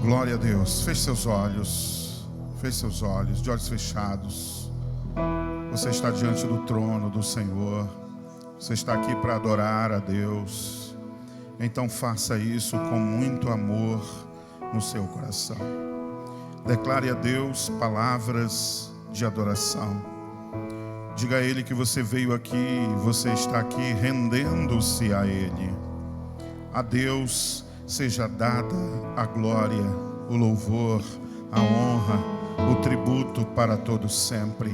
Glória a Deus. Feche seus olhos. Feche seus olhos, de olhos fechados. Você está diante do trono do Senhor. Você está aqui para adorar a Deus. Então faça isso com muito amor no seu coração. Declare a Deus palavras de adoração. Diga a Ele que você veio aqui, você está aqui rendendo-se a Ele. A Deus seja dada a glória, o louvor, a honra, o tributo para todos sempre.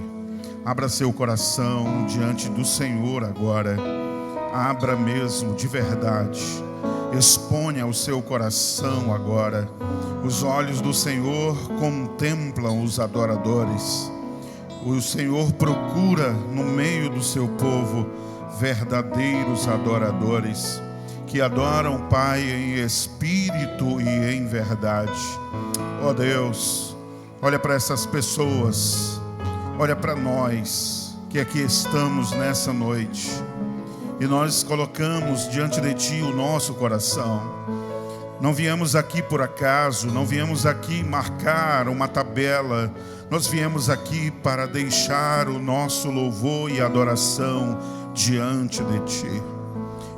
Abra seu coração diante do Senhor agora. Abra mesmo de verdade. Exponha o seu coração agora. Os olhos do Senhor contemplam os adoradores. O Senhor procura no meio do seu povo verdadeiros adoradores que adoram o Pai em espírito e em verdade. Ó Deus, olha para essas pessoas, olha para nós que aqui estamos nessa noite e nós colocamos diante de Ti o nosso coração. Não viemos aqui por acaso, não viemos aqui marcar uma tabela, nós viemos aqui para deixar o nosso louvor e adoração diante de Ti.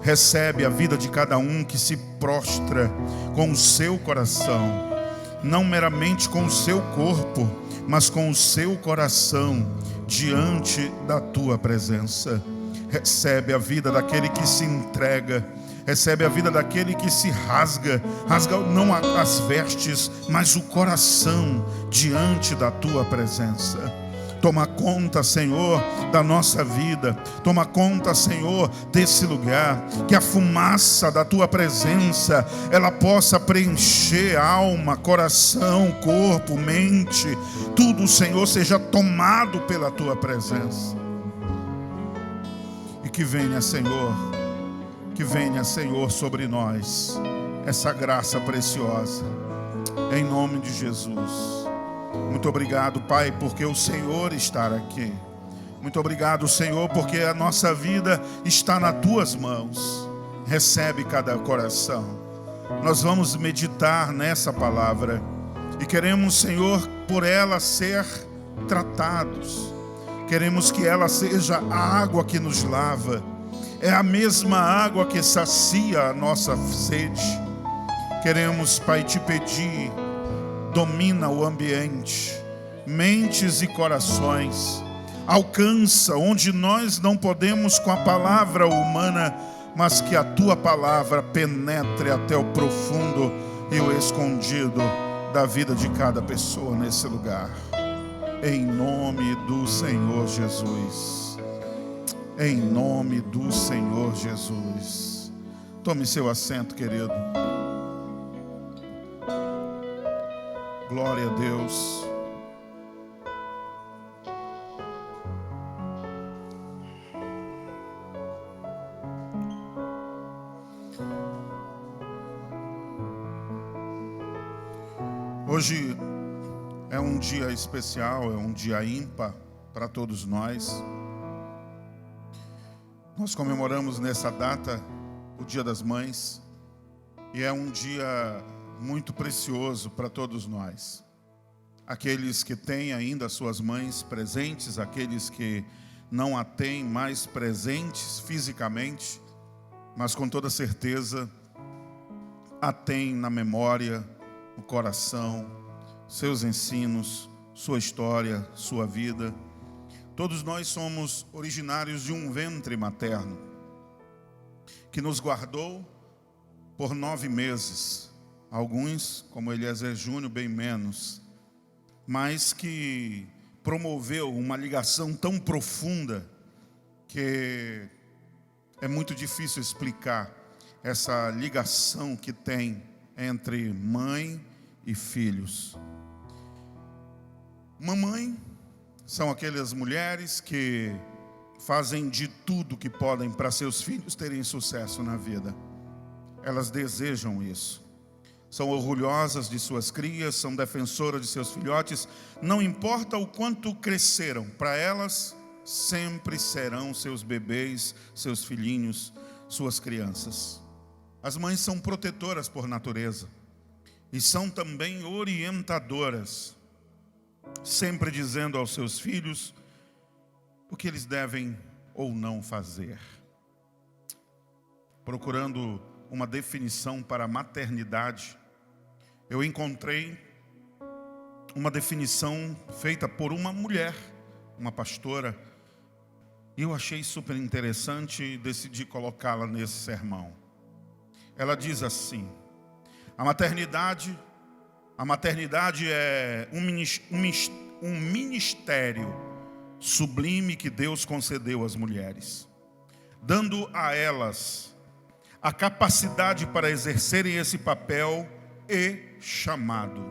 Recebe a vida de cada um que se prostra com o seu coração, não meramente com o seu corpo, mas com o seu coração diante da Tua presença. Recebe a vida daquele que se entrega. Recebe a vida daquele que se rasga não as vestes, mas o coração diante da Tua presença. Toma conta, Senhor, da nossa vida. Toma conta, Senhor, desse lugar. Que a fumaça da Tua presença, ela possa preencher alma, coração, corpo, mente. Tudo, Senhor, seja tomado pela Tua presença. E que venha, Senhor, sobre nós essa graça preciosa. Em nome de Jesus. Muito obrigado, Pai, porque o Senhor está aqui. Muito obrigado, Senhor, porque a nossa vida está nas Tuas mãos. Recebe cada coração. Nós vamos meditar nessa palavra e queremos, Senhor, por ela ser tratados. Queremos que ela seja a água que nos lava. É a mesma água que sacia a nossa sede. Queremos, Pai, Te pedir, domina o ambiente, mentes e corações. Alcança onde nós não podemos com a palavra humana, mas que a Tua palavra penetre até o profundo e o escondido da vida de cada pessoa nesse lugar. Em nome do Senhor Jesus. Em nome do Senhor Jesus. Tome seu assento, querido. Glória a Deus. Hoje é um dia especial, é um dia ímpar para todos nós. Nós comemoramos nessa data o Dia das Mães e é um dia muito precioso para todos nós. Aqueles que têm ainda suas mães presentes, aqueles que não a têm mais presentes fisicamente, mas com toda certeza a têm na memória, no coração, seus ensinos, sua história, sua vida. Todos nós somos originários de um ventre materno que nos guardou por 9 meses. Alguns, como Eliezer Júnior, bem menos, mas que promoveu uma ligação tão profunda que é muito difícil explicar essa ligação que tem entre mãe e filhos. Mamãe são aquelas mulheres que fazem de tudo que podem para seus filhos terem sucesso na vida. Elas desejam isso. São orgulhosas de suas crias, são defensoras de seus filhotes. Não importa o quanto cresceram, para elas sempre serão seus bebês, seus filhinhos, suas crianças. As mães são protetoras por natureza. e são também orientadoras, sempre dizendo aos seus filhos o que eles devem ou não fazer. Procurando uma definição para a maternidade, eu encontrei uma definição feita por uma mulher, uma pastora, e eu achei super interessante e decidi colocá-la nesse sermão. Ela diz assim: a maternidade é um ministério sublime que Deus concedeu às mulheres, dando a elas a capacidade para exercerem esse papel e chamado,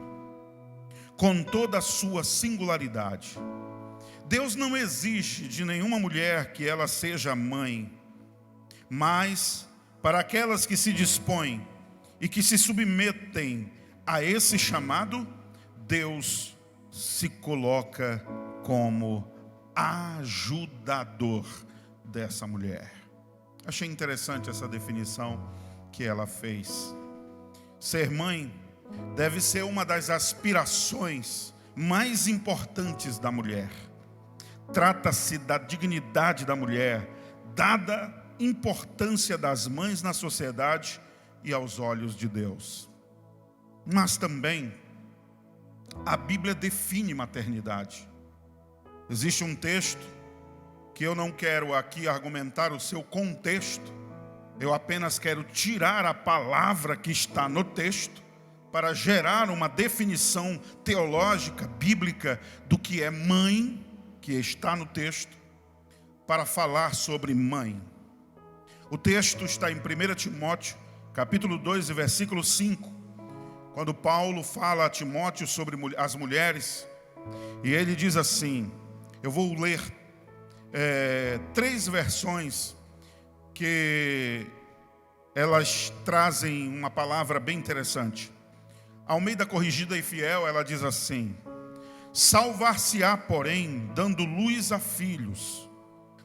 com toda a sua singularidade. Deus não exige de nenhuma mulher que ela seja mãe, mas para aquelas que se dispõem e que se submetem a esse chamado, Deus se coloca como ajudador dessa mulher. Achei interessante essa definição que ela fez. Ser mãe deve ser uma das aspirações mais importantes da mulher. Trata-se da dignidade da mulher, dada importância das mães na sociedade e aos olhos de Deus. Mas também a Bíblia define maternidade. Existe um texto que eu não quero aqui argumentar o seu contexto, eu apenas quero tirar a palavra que está no texto para gerar uma definição teológica, bíblica, do que é mãe, que está no texto, para falar sobre mãe. O texto está em 1 Timóteo, capítulo 2, versículo 5, quando Paulo fala a Timóteo sobre as mulheres, e ele diz assim, eu vou ler 3 versões que elas trazem uma palavra bem interessante. Almeida Corrigida e Fiel, ela diz assim: salvar-se-á, porém, dando luz a filhos,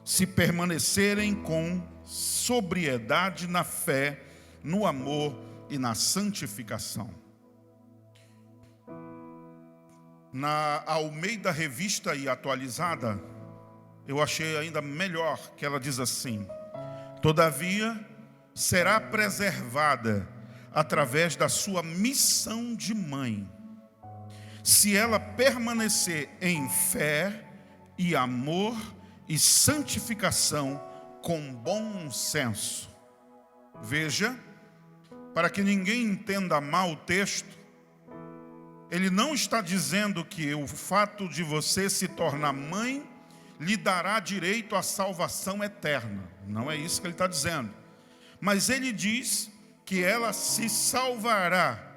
se permanecerem com sobriedade na fé, no amor e na santificação. Na Almeida Revista e Atualizada, eu achei ainda melhor, que ela diz assim: todavia, será preservada através da sua missão de mãe, se ela permanecer em fé e amor e santificação com bom senso. Veja, para que ninguém entenda mal o texto, ele não está dizendo que o fato de você se tornar mãe lhe dará direito à salvação eterna. Não é isso que ele está dizendo. Mas ele diz que ela se salvará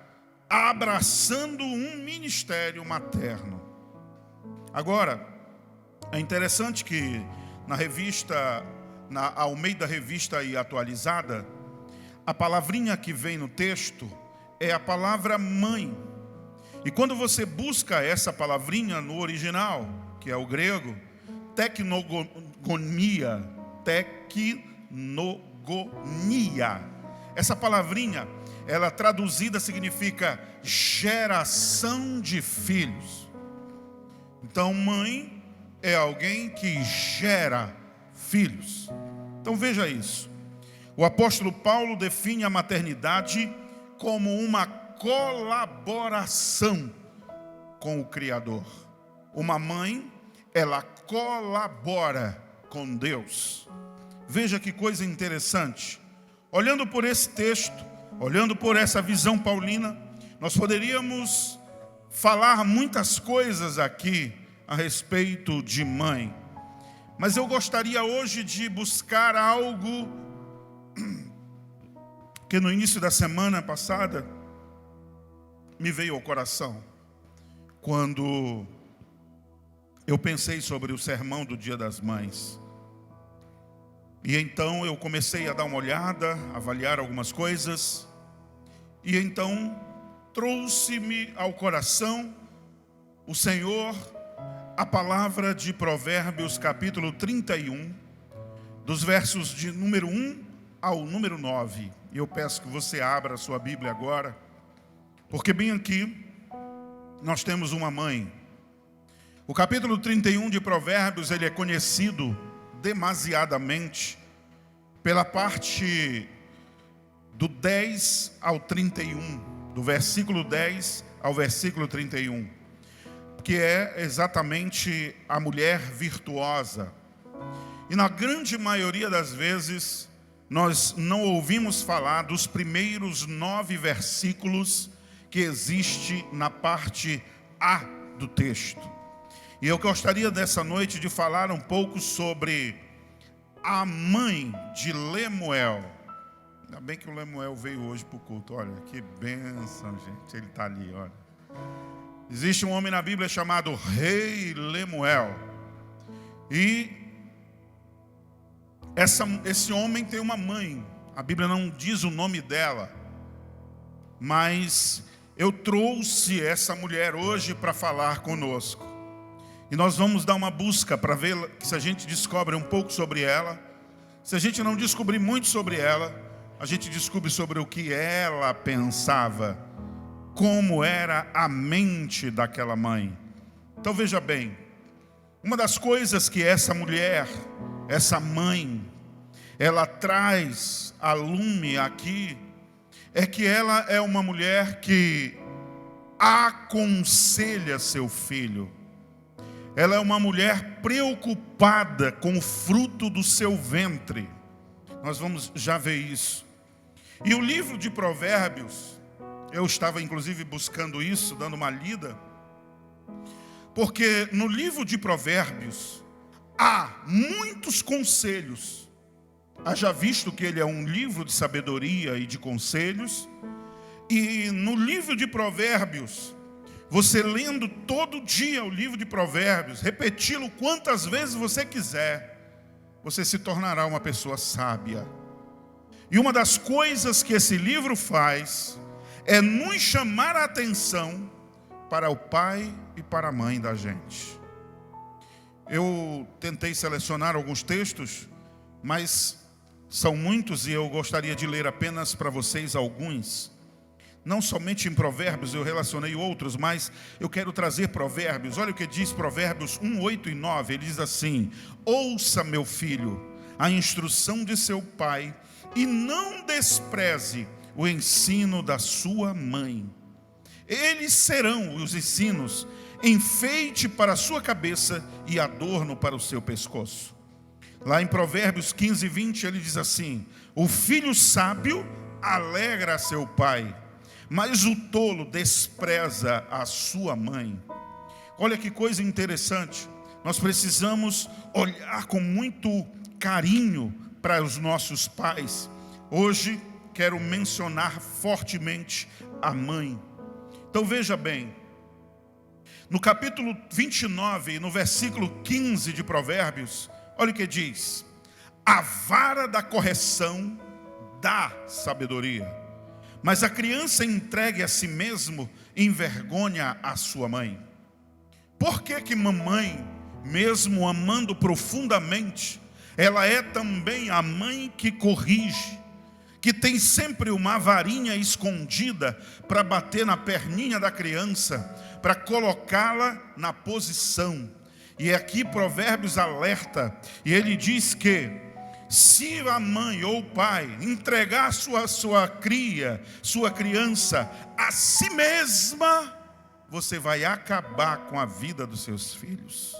abraçando um ministério materno. Agora, é interessante que na Almeida Revista e Atualizada, a palavrinha que vem no texto é a palavra mãe. E quando você busca essa palavrinha no original, que é o grego, tecnogonia, essa palavrinha, ela traduzida significa geração de filhos. Então, mãe é alguém que gera filhos. Então veja isso. O apóstolo Paulo define a maternidade como uma colaboração com o Criador. Uma mãe, ela colabora com Deus. Veja que coisa interessante. Olhando por esse texto, olhando por essa visão paulina, nós poderíamos falar muitas coisas aqui a respeito de mãe. Mas eu gostaria hoje de buscar algo que no início da semana passada me veio ao coração, quando eu pensei sobre o sermão do Dia das Mães. E então eu comecei a dar uma olhada, avaliar algumas coisas, e então trouxe-me ao coração o Senhor a palavra de Provérbios capítulo 31, dos versos de número 1 ao número 9. E eu peço que você abra a sua Bíblia agora. Porque bem aqui nós temos uma mãe. O capítulo 31 de Provérbios, ele é conhecido demasiadamente pela parte do 10 ao 31, do versículo 10 ao versículo 31, que é exatamente a mulher virtuosa. E na grande maioria das vezes, nós não ouvimos falar dos primeiros 9 versículos que existe na parte A do texto. E eu gostaria dessa noite de falar um pouco sobre a mãe de Lemuel. Ainda bem que o Lemuel veio hoje para o culto. Olha, que bênção, gente. Ele está ali, olha. Existe um homem na Bíblia chamado Rei Lemuel. E esse homem tem uma mãe. A Bíblia não diz o nome dela. Mas eu trouxe essa mulher hoje para falar conosco. E nós vamos dar uma busca para ver se a gente descobre um pouco sobre ela. Se a gente não descobrir muito sobre ela, a gente descobre sobre o que ela pensava, como era a mente daquela mãe. Então veja bem, uma das coisas que essa mulher, essa mãe, ela traz a lume aqui, é que ela é uma mulher que aconselha seu filho. Ela é uma mulher preocupada com o fruto do seu ventre. Nós vamos já ver isso. E o livro de Provérbios, eu estava inclusive buscando isso, dando uma lida, porque no livro de Provérbios há muitos conselhos. Haja visto que ele é um livro de sabedoria e de conselhos. E no livro de Provérbios, você lendo todo dia o livro de Provérbios, repeti-lo quantas vezes você quiser, você se tornará uma pessoa sábia. E uma das coisas que esse livro faz é nos chamar a atenção para o pai e para a mãe da gente. Eu tentei selecionar alguns textos, mas são muitos e eu gostaria de ler apenas para vocês alguns. Não somente em Provérbios, eu relacionei outros, mas eu quero trazer Provérbios. Olha o que diz Provérbios 1, 8 e 9. Ele diz assim: ouça, meu filho, a instrução de seu pai, e não despreze o ensino da sua mãe. Eles serão, os ensinos, enfeite para a sua cabeça e adorno para o seu pescoço. Lá em Provérbios 15, 20, ele diz assim: o filho sábio alegra seu pai, mas o tolo despreza a sua mãe. Olha que coisa interessante. Nós precisamos olhar com muito carinho para os nossos pais. Hoje quero mencionar fortemente a mãe. Então veja bem, no capítulo 29, no versículo 15 de Provérbios, olha o que diz: a vara da correção dá sabedoria, mas a criança entregue a si mesmo envergonha a sua mãe. Por que mamãe, mesmo amando profundamente, ela é também a mãe que corrige, que tem sempre uma varinha escondida para bater na perninha da criança, para colocá-la na posição. E aqui Provérbios alerta, e ele diz que se a mãe ou o pai entregar sua criança a si mesma, você vai acabar com a vida dos seus filhos.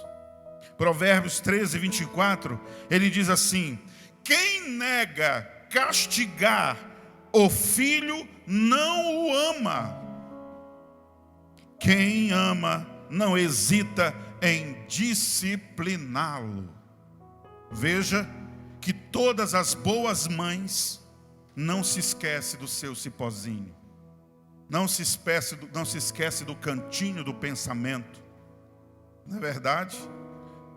Provérbios 13, 24, ele diz assim: quem nega castigar o filho não o ama. Quem ama não hesita em discipliná-lo. Veja que todas as boas mães não se esquecem do seu cipózinho, não se esquece do cantinho do pensamento. Não é verdade?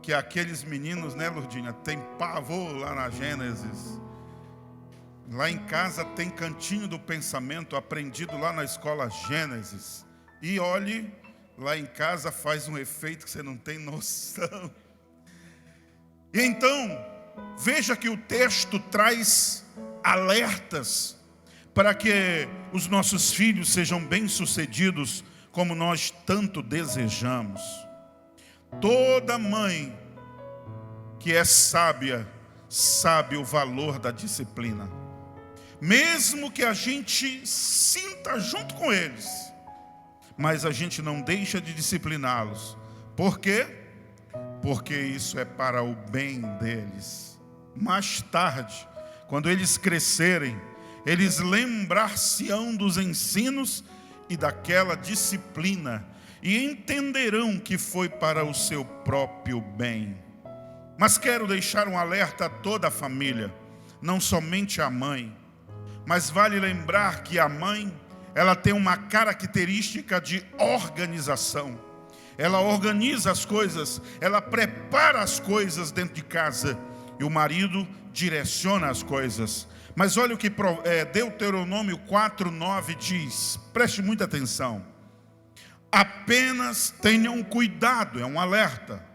Que aqueles meninos, né, Lourdinha, tem pavor lá na Gênesis. Lá em casa tem cantinho do pensamento, aprendido lá na escola Gênesis. E olhe, lá em casa faz um efeito que você não tem noção. E então, veja que o texto traz alertas para que os nossos filhos sejam bem-sucedidos como nós tanto desejamos. Toda mãe que é sábia, sabe o valor da disciplina. Mesmo que a gente sinta junto com eles, mas a gente não deixa de discipliná-los. Por quê? Porque isso é para o bem deles. Mais tarde, quando eles crescerem, eles lembrar-se-ão dos ensinos e daquela disciplina e entenderão que foi para o seu próprio bem. Mas quero deixar um alerta a toda a família, não somente a mãe, mas vale lembrar que a mãe, ela tem uma característica de organização. Ela organiza as coisas, ela prepara as coisas dentro de casa, e o marido direciona as coisas. Mas olha o que Deuteronômio 4:9 diz, preste muita atenção. Apenas tenham cuidado, é um alerta.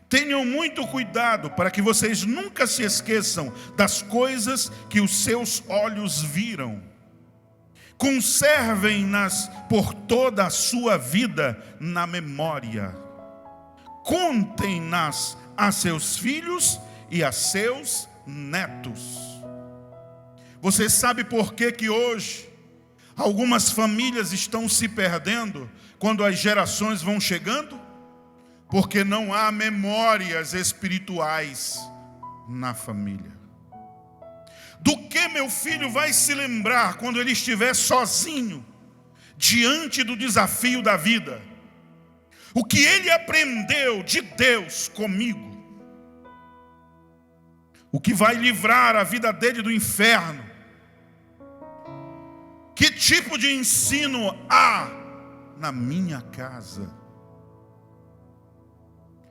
Tenham muito cuidado para que vocês nunca se esqueçam das coisas que os seus olhos viram. Conservem-nas por toda a sua vida na memória. Contem-nas a seus filhos e a seus netos. Você sabe por que hoje algumas famílias estão se perdendo quando as gerações vão chegando? Porque não há memórias espirituais na família. Do que meu filho vai se lembrar quando ele estiver sozinho, diante do desafio da vida? O que ele aprendeu de Deus comigo? O que vai livrar a vida dele do inferno? Que tipo de ensino há na minha casa?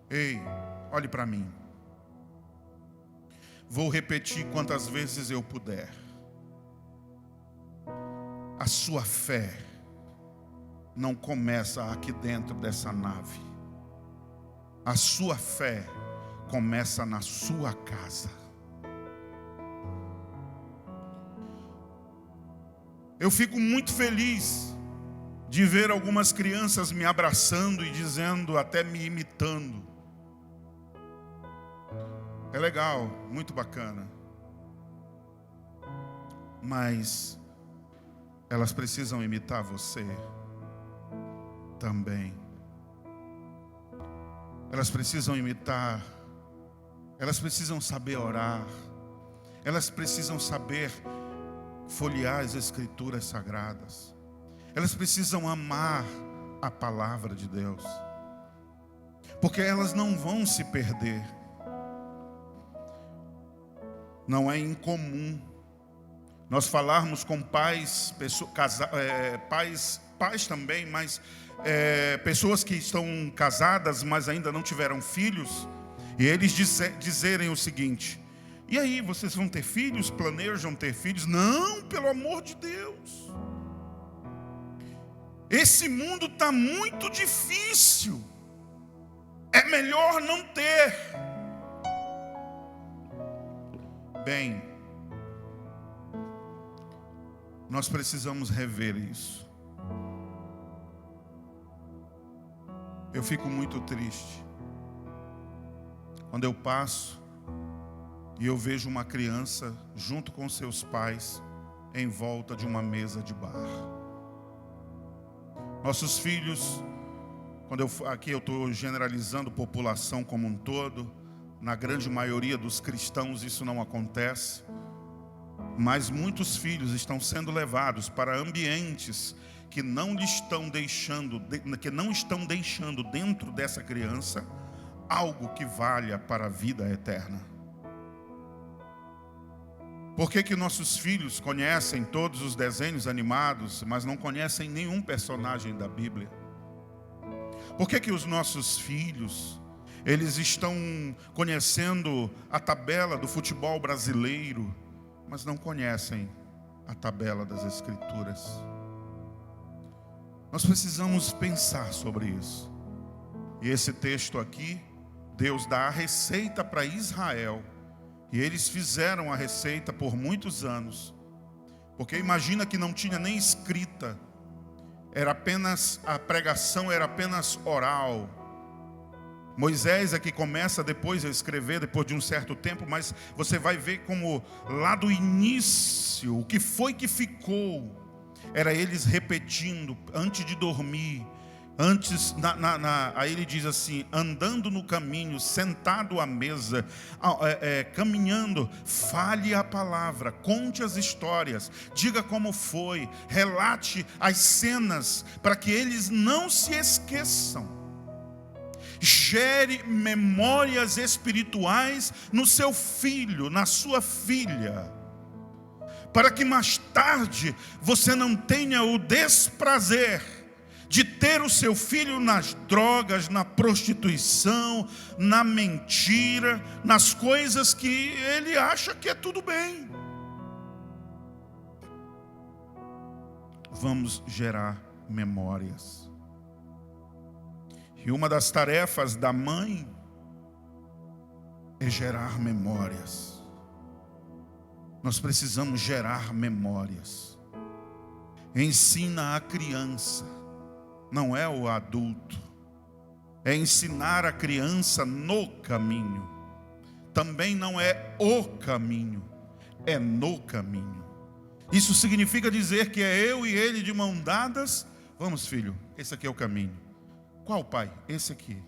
Ei, olhe para mim. Vou repetir quantas vezes eu puder. A sua fé não começa aqui dentro dessa nave. A sua fé começa na sua casa. Eu fico muito feliz de ver algumas crianças me abraçando e dizendo, até me imitando. É legal, muito bacana. Mas elas precisam imitar você também. Elas precisam imitar. Elas precisam saber orar. Elas precisam saber folhear as escrituras sagradas. Elas precisam amar a palavra de Deus. Porque elas não vão se perder. Não é incomum nós falarmos com pais, pais também, mas pessoas que estão casadas, mas ainda não tiveram filhos, e eles dizerem o seguinte: e aí, vocês vão ter filhos? Planejam ter filhos? Não, pelo amor de Deus. Esse mundo está muito difícil. É melhor não ter. Bem, nós precisamos rever isso. Eu fico muito triste quando eu passo e eu vejo uma criança junto com seus pais em volta de uma mesa de bar. Nossos filhos, aqui eu estou generalizando população como um todo, na grande maioria dos cristãos isso não acontece, mas muitos filhos estão sendo levados para ambientes que não estão deixando dentro dessa criança algo que valha para a vida eterna. Por que nossos filhos conhecem todos os desenhos animados, mas não conhecem nenhum personagem da Bíblia? Por que os nossos filhos, eles estão conhecendo a tabela do futebol brasileiro, mas não conhecem a tabela das Escrituras? Nós precisamos pensar sobre isso. E esse texto aqui, Deus dá a receita para Israel. E eles fizeram a receita por muitos anos. Porque imagina que não tinha nem escrita, era apenas, a pregação era apenas oral. Moisés é que começa depois a escrever, depois de um certo tempo, mas você vai ver como lá do início, o que foi que ficou, era eles repetindo, antes de dormir, aí ele diz assim, andando no caminho, sentado à mesa, caminhando, fale a palavra, conte as histórias, diga como foi, relate as cenas, para que eles não se esqueçam. Gere memórias espirituais no seu filho, na sua filha, para que mais tarde você não tenha o desprazer de ter o seu filho nas drogas, na prostituição, na mentira, nas coisas que ele acha que é tudo bem. Vamos gerar memórias. E uma das tarefas da mãe é gerar memórias. Nós precisamos gerar memórias. Ensina a criança, não é o adulto. É ensinar a criança no caminho. Também não é o caminho, é no caminho. Isso significa dizer que é eu e ele de mão dadas. Vamos, filho, esse aqui é o caminho. Qual, pai? Esse aqui.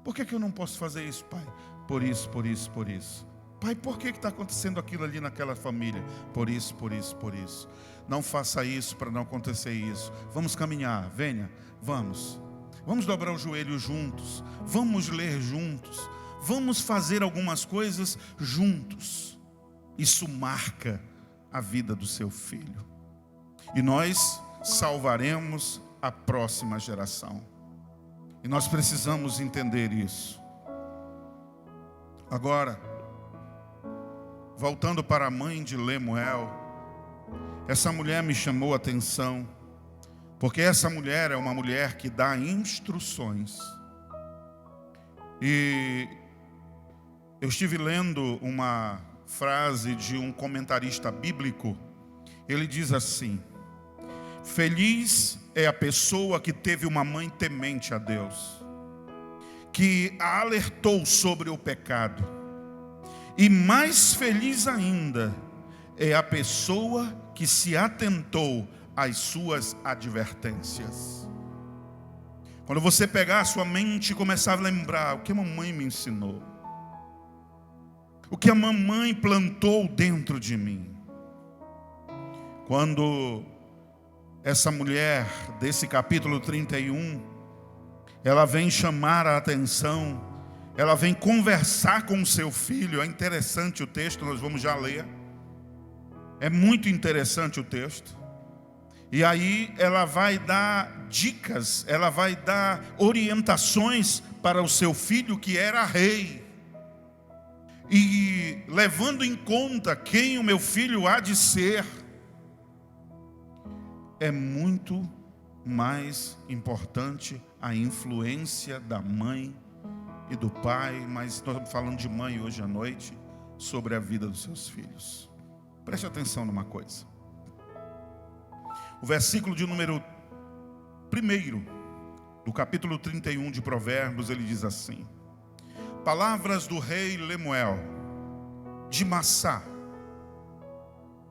Por que eu não posso fazer isso, pai? Por isso, por isso, por isso. Pai, por que está acontecendo aquilo ali naquela família? Por isso, por isso, por isso. Não faça isso para não acontecer isso. Vamos caminhar, venha, vamos. Vamos dobrar o joelho juntos. Vamos ler juntos. Vamos fazer algumas coisas juntos. Isso marca a vida do seu filho. E nós salvaremos a próxima geração. E nós precisamos entender isso. Agora, voltando para a mãe de Lemuel, essa mulher me chamou a atenção, porque essa mulher é uma mulher que dá instruções. E eu estive lendo uma frase de um comentarista bíblico. Ele diz assim: feliz é a pessoa que teve uma mãe temente a Deus, que a alertou sobre o pecado. E mais feliz ainda é a pessoa que se atentou às suas advertências. Quando você pegar a sua mente e começar a lembrar o que a mamãe me ensinou, o que a mamãe plantou dentro de mim. Quando essa mulher desse capítulo 31, ela vem chamar a atenção, ela vem conversar com o seu filho. É interessante o texto, nós vamos já ler. É muito interessante o texto. E aí ela vai dar dicas, ela vai dar orientações para o seu filho que era rei. E levando em conta quem o meu filho há de ser, é muito mais importante a influência da mãe e do pai, mas estamos falando de mãe hoje à noite, sobre a vida dos seus filhos. Preste atenção numa coisa. O versículo de número 1 do capítulo 31 de Provérbios, ele diz assim: palavras do rei Lemuel de Massá,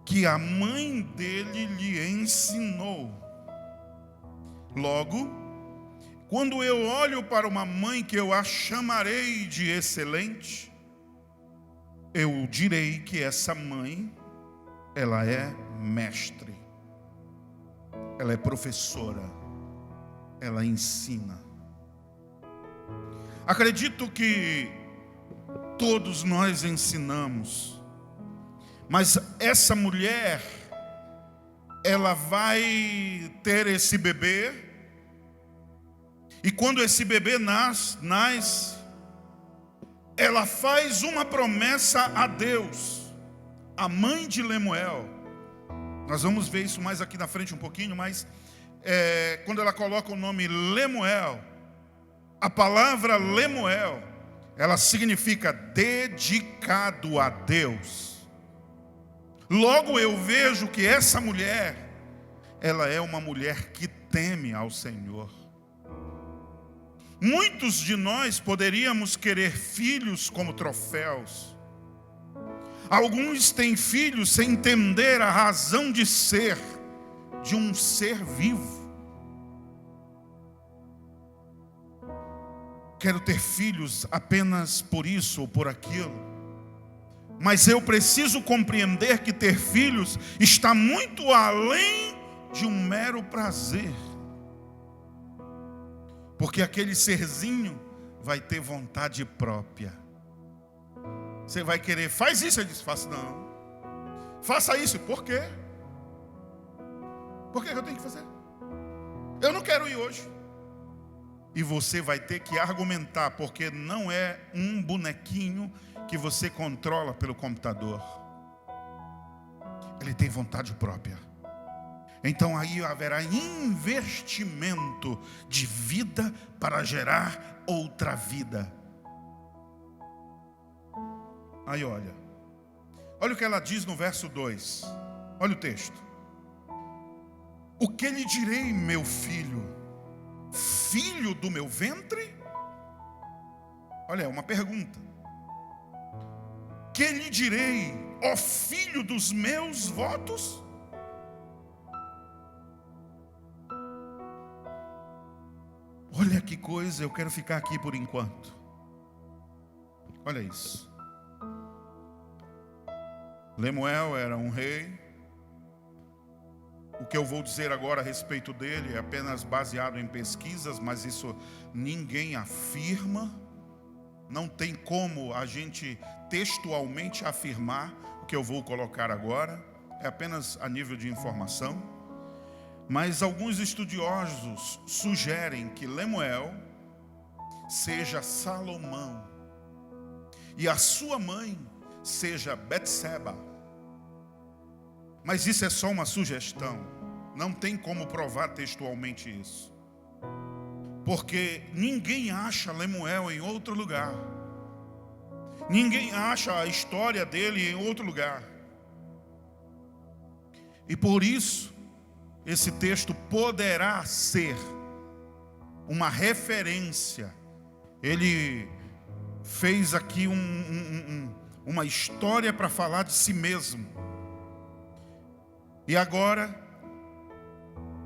que a mãe dele lhe ensinou. Logo, quando eu olho para uma mãe que eu a chamarei de excelente, eu direi que essa mãe, ela é mestre, ela é professora, ela ensina. Acredito que todos nós ensinamos, mas essa mulher, ela vai ter esse bebê, e quando esse bebê nasce, ela faz uma promessa a Deus. A mãe de Lemuel, nós vamos ver isso mais aqui na frente um pouquinho, mas quando ela coloca o nome Lemuel, a palavra Lemuel, ela significa dedicado a Deus. Logo eu vejo que essa mulher, ela é uma mulher que teme ao Senhor. Muitos de nós poderíamos querer filhos como troféus. Alguns têm filhos sem entender a razão de ser de um ser vivo. Quero ter filhos apenas por isso ou por aquilo. Mas eu preciso compreender que ter filhos está muito além de um mero prazer. Porque aquele serzinho vai ter vontade própria. Você vai querer, faz isso, ele diz, faça não. Faça isso, por quê? Por que eu tenho que fazer? Eu não quero ir hoje. E você vai ter que argumentar, porque não é um bonequinho que você controla pelo computador. Ele tem vontade própria. Então aí haverá investimento de vida para gerar outra vida. Aí olha o que ela diz no verso 2. Olha o texto. O que lhe direi, meu filho? Filho do meu ventre? Olha, é uma pergunta. Que lhe direi, ó filho dos meus votos? Olha que coisa, eu quero ficar aqui por enquanto. Olha isso. Lemuel era um rei. O que eu vou dizer agora a respeito dele é apenas baseado em pesquisas, mas isso ninguém afirma. Não tem como a gente textualmente afirmar o que eu vou colocar agora. É apenas a nível de informação. Mas alguns estudiosos sugerem que Lemuel seja Salomão e a sua mãe seja Betseba. Mas isso é só uma sugestão. Não tem como provar textualmente isso. Porque ninguém acha Lemuel em outro lugar. Ninguém acha a história dele em outro lugar. E por isso, esse texto poderá ser uma referência. Ele fez aqui uma história para falar de si mesmo. E agora,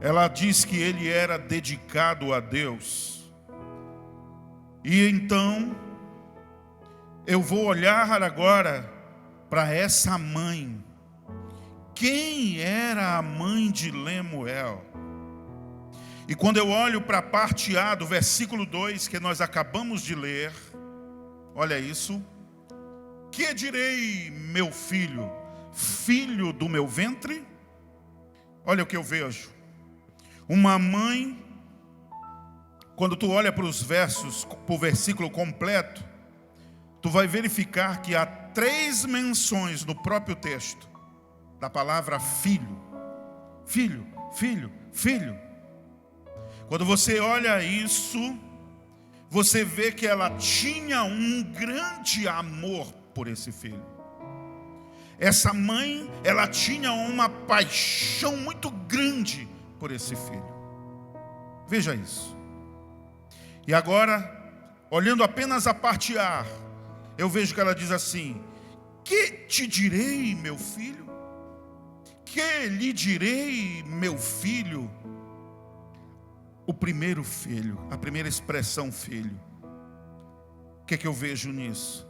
ela diz que ele era dedicado a Deus. E então, eu vou olhar agora para essa mãe. Quem era a mãe de Lemuel? E quando eu olho para a parte A do versículo 2 que nós acabamos de ler, olha isso. Que direi, meu filho? Filho do meu ventre? Olha o que eu vejo. Uma mãe, quando tu olha para os versos, para o versículo completo, tu vai verificar que há 3 menções no próprio texto da palavra filho. Filho, filho, filho. Quando você olha isso, você vê que ela tinha um grande amor por esse filho. Essa mãe, ela tinha uma paixão muito grande por esse filho. Veja isso. E agora, olhando apenas a parte A, eu vejo que ela diz assim: que te direi, meu filho? Que lhe direi, meu filho? O primeiro filho, a primeira expressão filho. O que é que eu vejo nisso?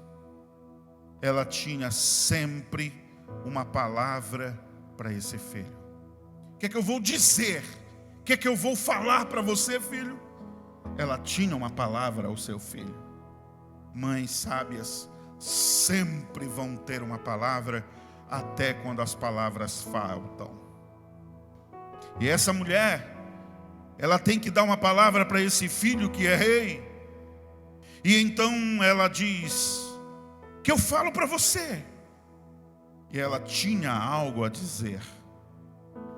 Ela tinha sempre uma palavra para esse filho. O que é que eu vou dizer? O que é que eu vou falar para você, filho? Ela tinha uma palavra ao seu filho. Mães sábias sempre vão ter uma palavra, até quando as palavras faltam. E essa mulher, ela tem que dar uma palavra para esse filho que é rei. E então ela diz: que eu falo para você. E ela tinha algo a dizer.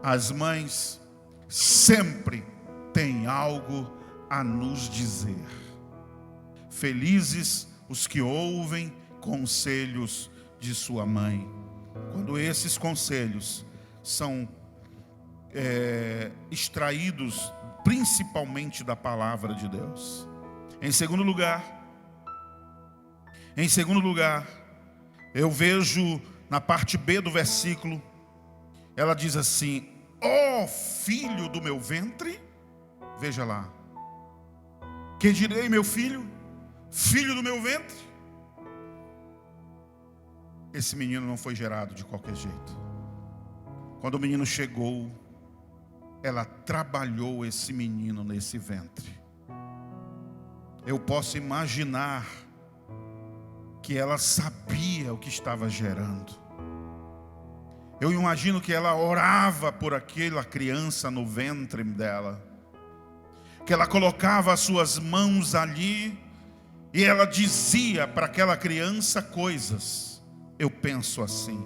As mães sempre têm algo a nos dizer. Felizes os que ouvem conselhos de sua mãe. quando esses conselhos são extraídos principalmente da palavra de Deus. Em segundo lugar, eu vejo na parte B do versículo, ela diz assim: ó filho do meu ventre. Veja lá, que direi, meu filho? Filho do meu ventre. Esse menino não foi gerado de qualquer jeito. Quando o menino chegou, ela trabalhou esse menino nesse ventre. Eu posso imaginar que ela sabia o que estava gerando. Eu imagino que ela orava por aquela criança no ventre dela, que ela colocava as suas mãos ali e ela dizia para aquela criança coisas. Eu penso assim: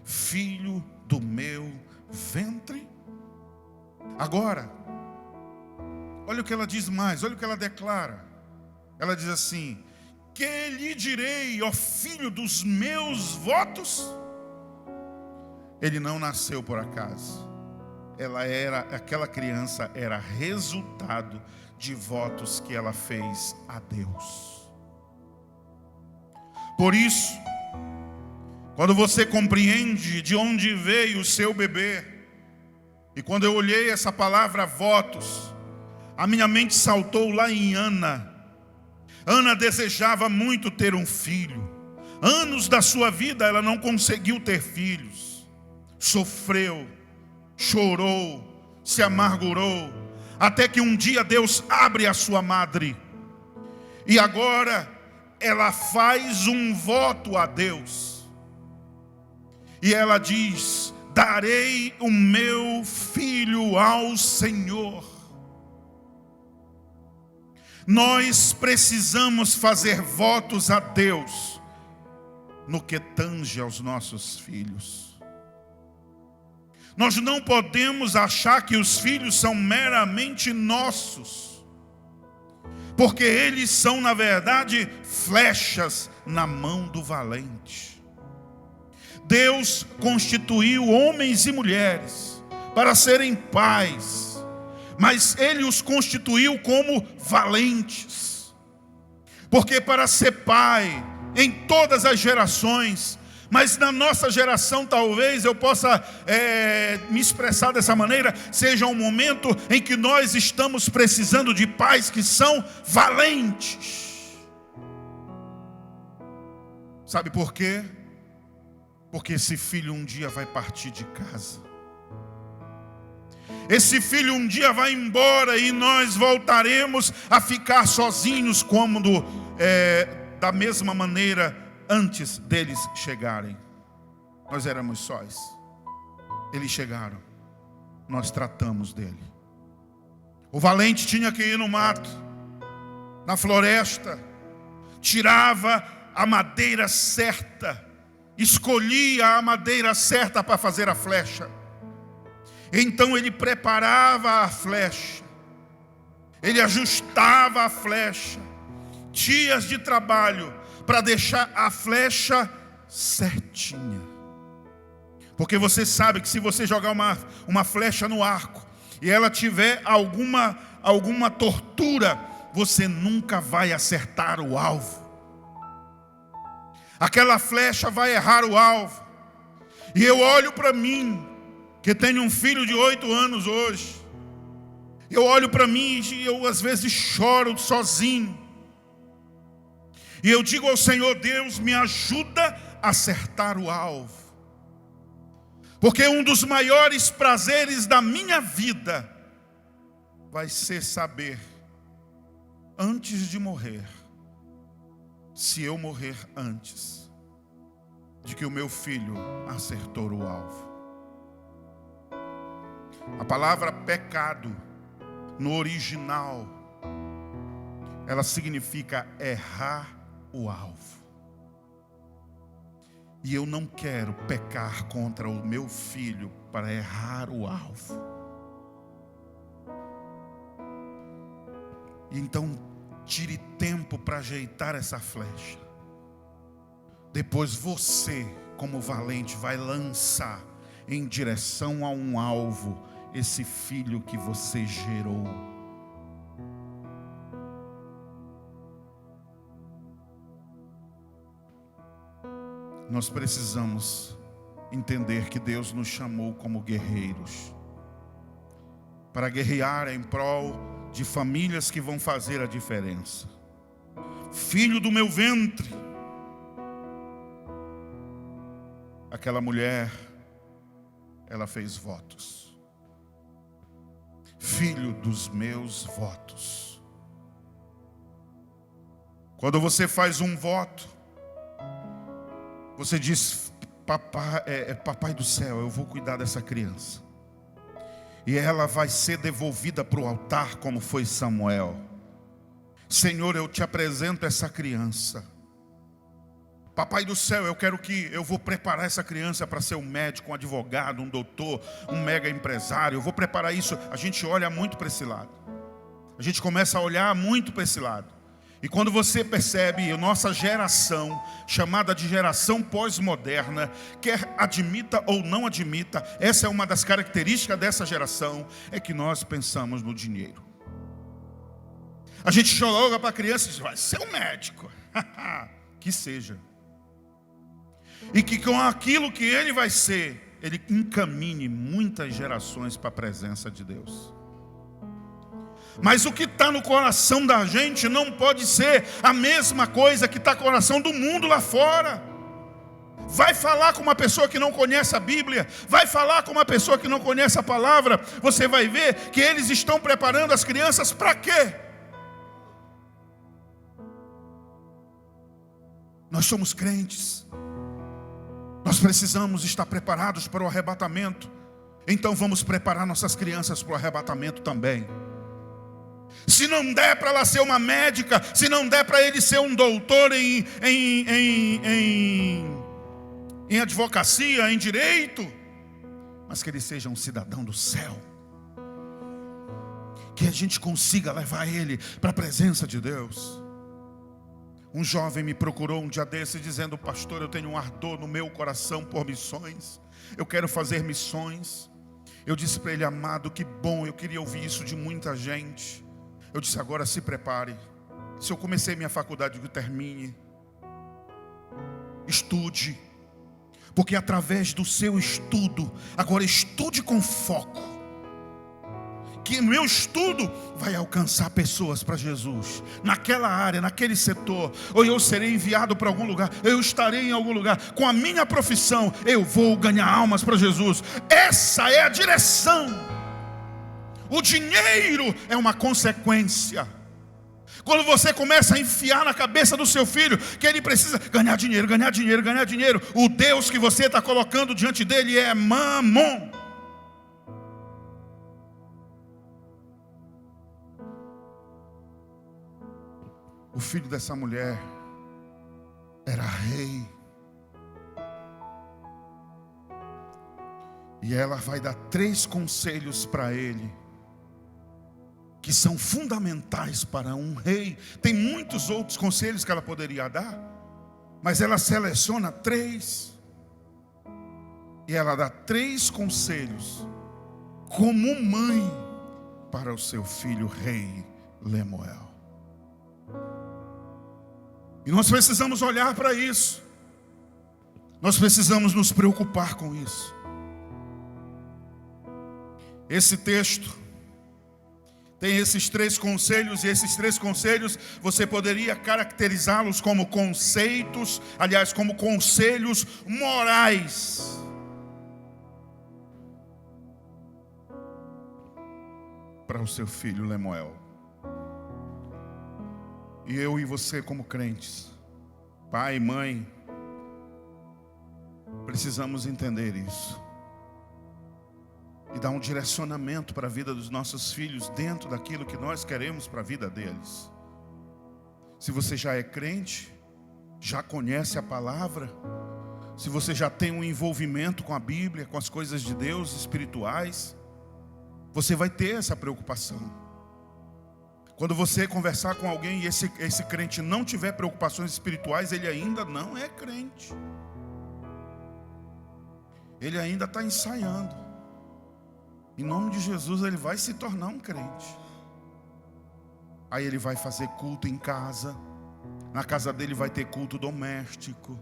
filho do meu ventre. Agora, olha o que ela diz mais, olha o que ela declara. Ela diz assim: que lhe direi, ó filho dos meus votos? Ele não nasceu por acaso. Aquela criança era resultado de votos que ela fez a Deus. Por isso, quando você compreende de onde veio o seu bebê, e quando eu olhei essa palavra votos, a minha mente saltou lá em Ana. Ana desejava muito ter um filho. Anos da sua vida ela não conseguiu ter filhos. Sofreu, chorou, se amargurou, até que um dia Deus abre a sua madre. E agora ela faz um voto a Deus. E ela diz: darei o meu filho ao Senhor. Nós precisamos fazer votos a Deus no que tange aos nossos filhos. Nós não podemos achar que os filhos são meramente nossos, porque eles são, na verdade, flechas na mão do valente. Deus constituiu homens e mulheres para serem pais, mas Ele os constituiu como valentes. Porque para ser pai, em todas as gerações, mas na nossa geração talvez eu possa me expressar dessa maneira, seja um momento em que nós estamos precisando de pais que são valentes. Sabe por quê? Porque esse filho um dia vai partir de casa. Esse filho um dia vai embora e nós voltaremos a ficar sozinhos, como da mesma maneira antes deles chegarem. Nós éramos sós. Eles chegaram. Nós tratamos dele. O valente tinha que ir no mato, na floresta, tirava a madeira certa, escolhia a madeira certa para fazer a flecha. Então ele preparava a flecha, ele ajustava a flecha, dias de trabalho para deixar a flecha certinha. Porque você sabe que se você jogar uma flecha no arco e ela tiver alguma tortura, você nunca vai acertar o alvo. Aquela flecha vai errar o alvo. E eu olho para mim, que tenho um filho de 8 anos hoje. Eu olho para mim e eu às vezes choro sozinho. E eu digo ao Senhor: Deus, me ajuda a acertar o alvo. Porque um dos maiores prazeres da minha vida vai ser saber, antes de morrer, se eu morrer antes, de que o meu filho acertou o alvo. A palavra pecado, no original, ela significa errar o alvo. E eu não quero pecar contra o meu filho para errar o alvo. Então, tire tempo para ajeitar essa flecha. Depois você como valente, vai lançar em direção a um alvo esse filho que você gerou. Nós precisamos entender que Deus nos chamou como guerreiros, para guerrear em prol de famílias que vão fazer a diferença. Filho do meu ventre. Aquela mulher, ela fez votos. Filho dos meus votos. Quando você faz um voto, você diz: papai do céu, eu vou cuidar dessa criança. E ela vai ser devolvida para o altar, como foi Samuel. Senhor, eu te apresento essa criança. Papai do céu, eu vou preparar essa criança para ser um médico, um advogado, um doutor, um mega empresário. Eu vou preparar isso. A gente olha muito para esse lado. A gente começa a olhar muito para esse lado. E quando você percebe a nossa geração, chamada de geração pós-moderna, quer admita ou não admita, essa é uma das características dessa geração, é que nós pensamos no dinheiro. A gente joga para a criança e diz: vai ser um médico. Que seja. E que com aquilo que ele vai ser, ele encaminhe muitas gerações para a presença de Deus. Mas o que está no coração da gente não pode ser a mesma coisa que está no coração do mundo lá fora. Vai falar com uma pessoa que não conhece a Bíblia, vai falar com uma pessoa que não conhece a palavra, você vai ver que eles estão preparando as crianças para quê? Nós somos crentes, nós precisamos estar preparados para o arrebatamento. Então vamos preparar nossas crianças para o arrebatamento também. Se não der para ela ser uma médica, se não der para ele ser um doutor em advocacia, em direito, mas que ele seja um cidadão do céu, que a gente consiga levar ele para a presença de Deus. Um jovem me procurou um dia desses dizendo: pastor, eu tenho um ardor no meu coração por missões, eu quero fazer missões. Eu disse para ele: amado, que bom, eu queria ouvir isso de muita gente. Eu disse: agora se prepare. Se eu comecei minha faculdade, que termine. Estude. Porque através do seu estudo, agora estude com foco. Que o meu estudo vai alcançar pessoas para Jesus. Naquela área, naquele setor. Ou eu serei enviado para algum lugar. Eu estarei em algum lugar. Com a minha profissão, eu vou ganhar almas para Jesus. Essa é a direção. O dinheiro é uma consequência. Quando você começa a enfiar na cabeça do seu filho que ele precisa ganhar dinheiro, ganhar dinheiro, ganhar dinheiro, o Deus que você está colocando diante dele é Mamon. O filho dessa mulher era rei. E ela vai dar 3 conselhos para ele, que são fundamentais para um rei. Tem muitos outros conselhos que ela poderia dar, mas ela seleciona 3. E ela dá 3 conselhos como mãe para o seu filho rei Lemuel. E nós precisamos olhar para isso. Nós precisamos nos preocupar com isso. Esse texto tem esses 3 conselhos, e esses 3 conselhos você poderia caracterizá-los como conceitos, aliás, como conselhos morais. Para o seu filho Lemuel. E eu e você, como crentes, pai e mãe, precisamos entender isso. E dar um direcionamento para a vida dos nossos filhos dentro daquilo que nós queremos para a vida deles. Se você já é crente, já conhece a palavra, se você já tem um envolvimento com a Bíblia, com as coisas de Deus espirituais, você vai ter essa preocupação. Quando você conversar com alguém e esse crente não tiver preocupações espirituais, ele ainda não é crente. Ele ainda está ensaiando. Em nome de Jesus, ele vai se tornar um crente. Aí ele vai fazer culto em casa. Na casa dele vai ter culto doméstico,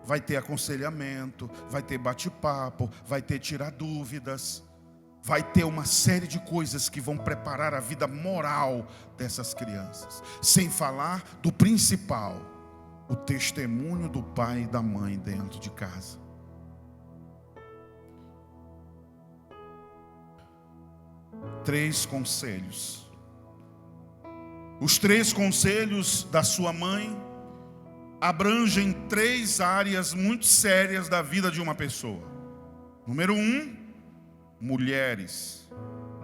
vai ter aconselhamento, vai ter bate-papo, vai ter tirar dúvidas, vai ter uma série de coisas que vão preparar a vida moral dessas crianças. Sem falar do principal, o testemunho do pai e da mãe dentro de casa. Três conselhos. Os três conselhos da sua mãe abrangem três áreas muito sérias da vida de uma pessoa. Número 1, mulheres.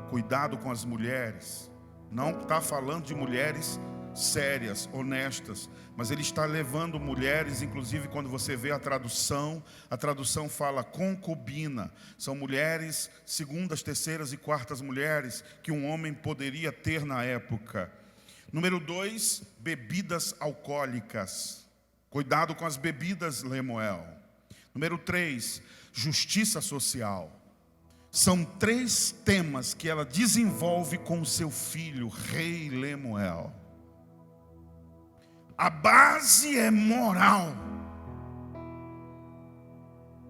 Cuidado com as mulheres. Não está falando de mulheres sérias, honestas, mas ele está levando mulheres, inclusive quando você vê a tradução fala concubina. São mulheres, segundas, terceiras e quartas mulheres que um homem poderia ter na época. Número 2, bebidas alcoólicas. Cuidado com as bebidas, Lemuel. Número 3, justiça social. São três temas que ela desenvolve com o seu filho, rei Lemuel. A base é moral.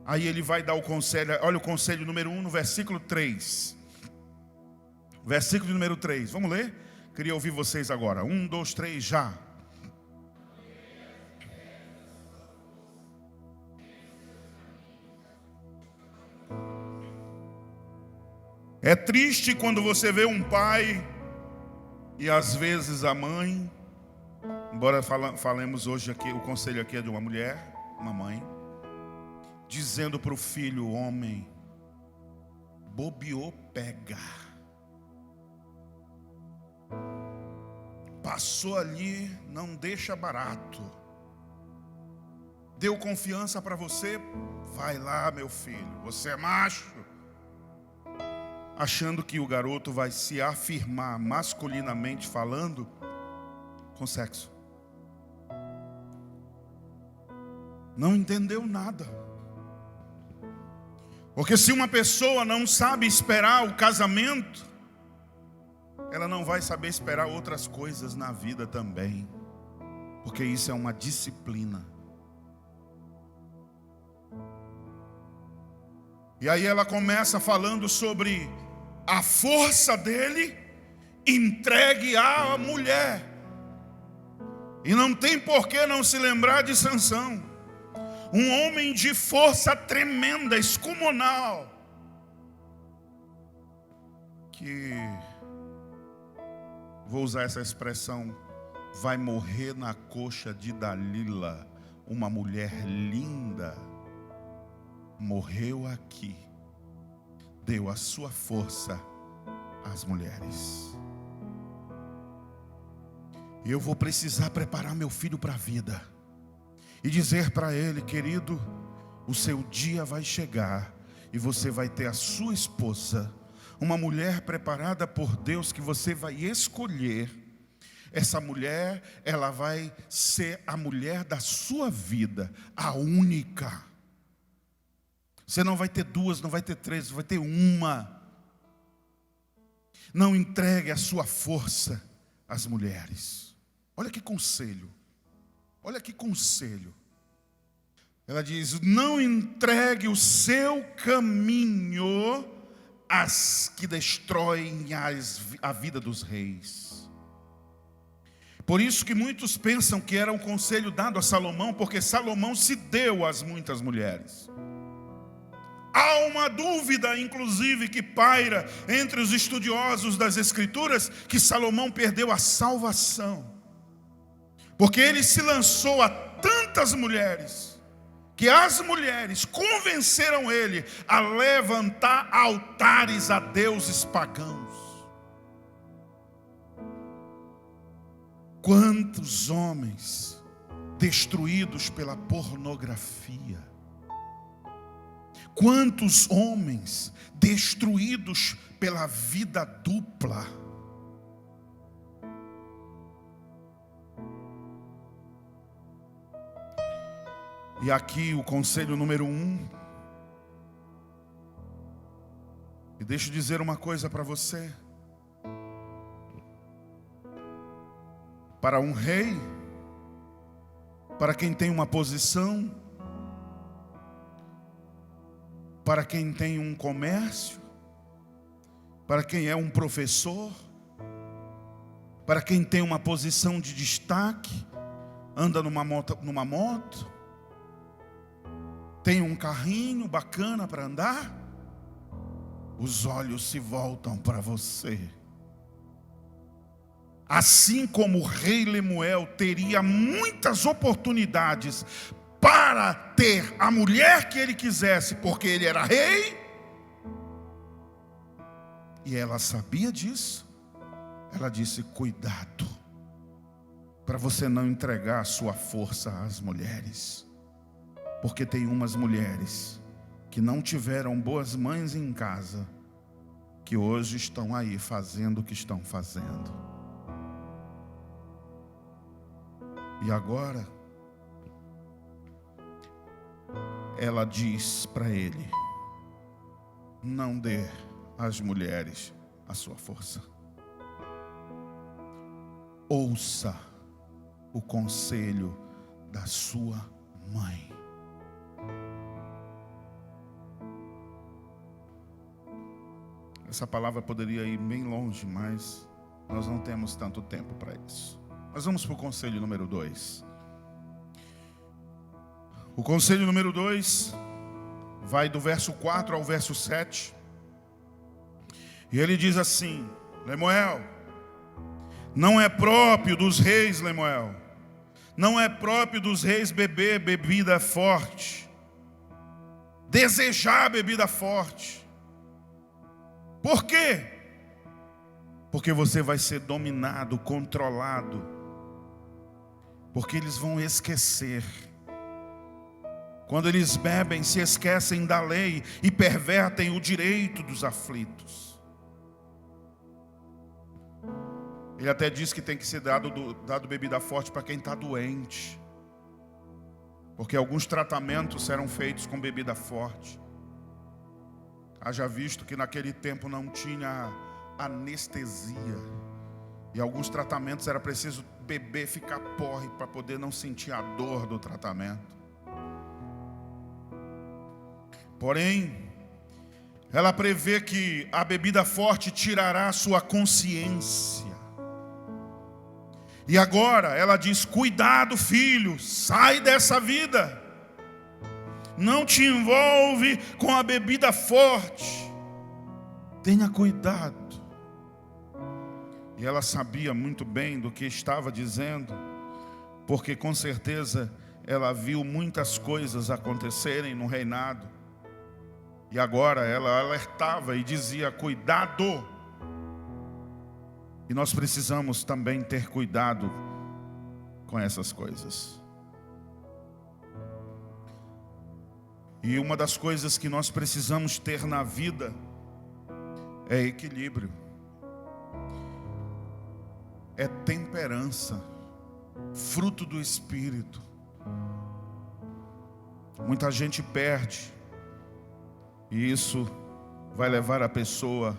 Aí ele vai dar o conselho, olha o conselho número 1 no versículo 3. Versículo número 3, vamos ler? Queria ouvir vocês agora. 1, 2, 3, já. É triste quando você vê um pai e às vezes a mãe, embora falemos hoje aqui, o conselho aqui é de uma mulher, uma mãe, dizendo para o filho, homem, bobeou, pega. Passou ali, não deixa barato. Deu confiança para você, vai lá, meu filho, você é macho. Achando que o garoto vai se afirmar masculinamente falando com sexo. Não entendeu nada. Porque se uma pessoa não sabe esperar o casamento, ela não vai saber esperar outras coisas na vida também. Porque isso é uma disciplina. E aí ela começa falando sobre a força dele entregue à mulher. E não tem por que não se lembrar de Sansão. Um homem de força tremenda, excomunal, que, vou usar essa expressão, vai morrer na coxa de Dalila, uma mulher linda. Morreu aqui, deu a sua força às mulheres. E eu vou precisar preparar meu filho para a vida e dizer para ele, querido, o seu dia vai chegar e você vai ter a sua esposa, uma mulher preparada por Deus que você vai escolher. Essa mulher, ela vai ser a mulher da sua vida, a única. Você não vai ter duas, não vai ter três, vai ter uma. Não entregue a sua força às mulheres. Olha que conselho. Olha que conselho. Ela diz, não entregue o seu caminho às que destroem a vida dos reis. Por isso que muitos pensam que era um conselho dado a Salomão, porque Salomão se deu às muitas mulheres. Há uma dúvida, inclusive, que paira entre os estudiosos das Escrituras, que Salomão perdeu a salvação. Porque ele se lançou a tantas mulheres, que as mulheres convenceram ele a levantar altares a deuses pagãos. Quantos homens destruídos pela pornografia. Quantos homens destruídos pela vida dupla. E aqui o conselho número 1. deixa eu dizer uma coisa para você. Para um rei, para quem tem uma posição, para quem tem um comércio, para quem é um professor, para quem tem uma posição de destaque, anda numa moto, tem um carrinho bacana para andar, os olhos se voltam para você. Assim como o rei Lemuel teria muitas oportunidades para ter a mulher que ele quisesse, porque ele era rei, e ela sabia disso, ela disse: cuidado, para você não entregar a sua força às mulheres, porque tem umas mulheres que não tiveram boas mães em casa, que hoje estão aí fazendo o que estão fazendo. E agora, ela diz para ele: não dê às mulheres a sua força. Ouça o conselho da sua mãe. Essa palavra poderia ir bem longe, mas nós não temos tanto tempo para isso. Nós vamos para o conselho número 2. O conselho número 2 vai do verso 4 ao verso 7. E ele diz assim: Lemuel, não é próprio dos reis, Lemuel, não é próprio dos reis beber bebida forte, desejar bebida forte. Por quê? Porque você vai ser dominado, controlado. Porque eles vão esquecer. Quando eles bebem, se esquecem da lei e pervertem o direito dos aflitos. Ele até diz que tem que ser dado bebida forte para quem está doente. Porque alguns tratamentos serão feitos com bebida forte. Haja visto que naquele tempo não tinha anestesia. E alguns tratamentos era preciso beber, ficar porre para poder não sentir a dor do tratamento. Porém, ela prevê que a bebida forte tirará a sua consciência. E agora ela diz: cuidado, filho, sai dessa vida. Não te envolve com a bebida forte. Tenha cuidado. E ela sabia muito bem do que estava dizendo, porque com certeza ela viu muitas coisas acontecerem no reinado. E agora ela alertava e dizia: cuidado. E nós precisamos também ter cuidado com essas coisas. E uma das coisas que nós precisamos ter na vida é equilíbrio. É temperança, fruto do Espírito. Muita gente perde, e isso vai levar a pessoa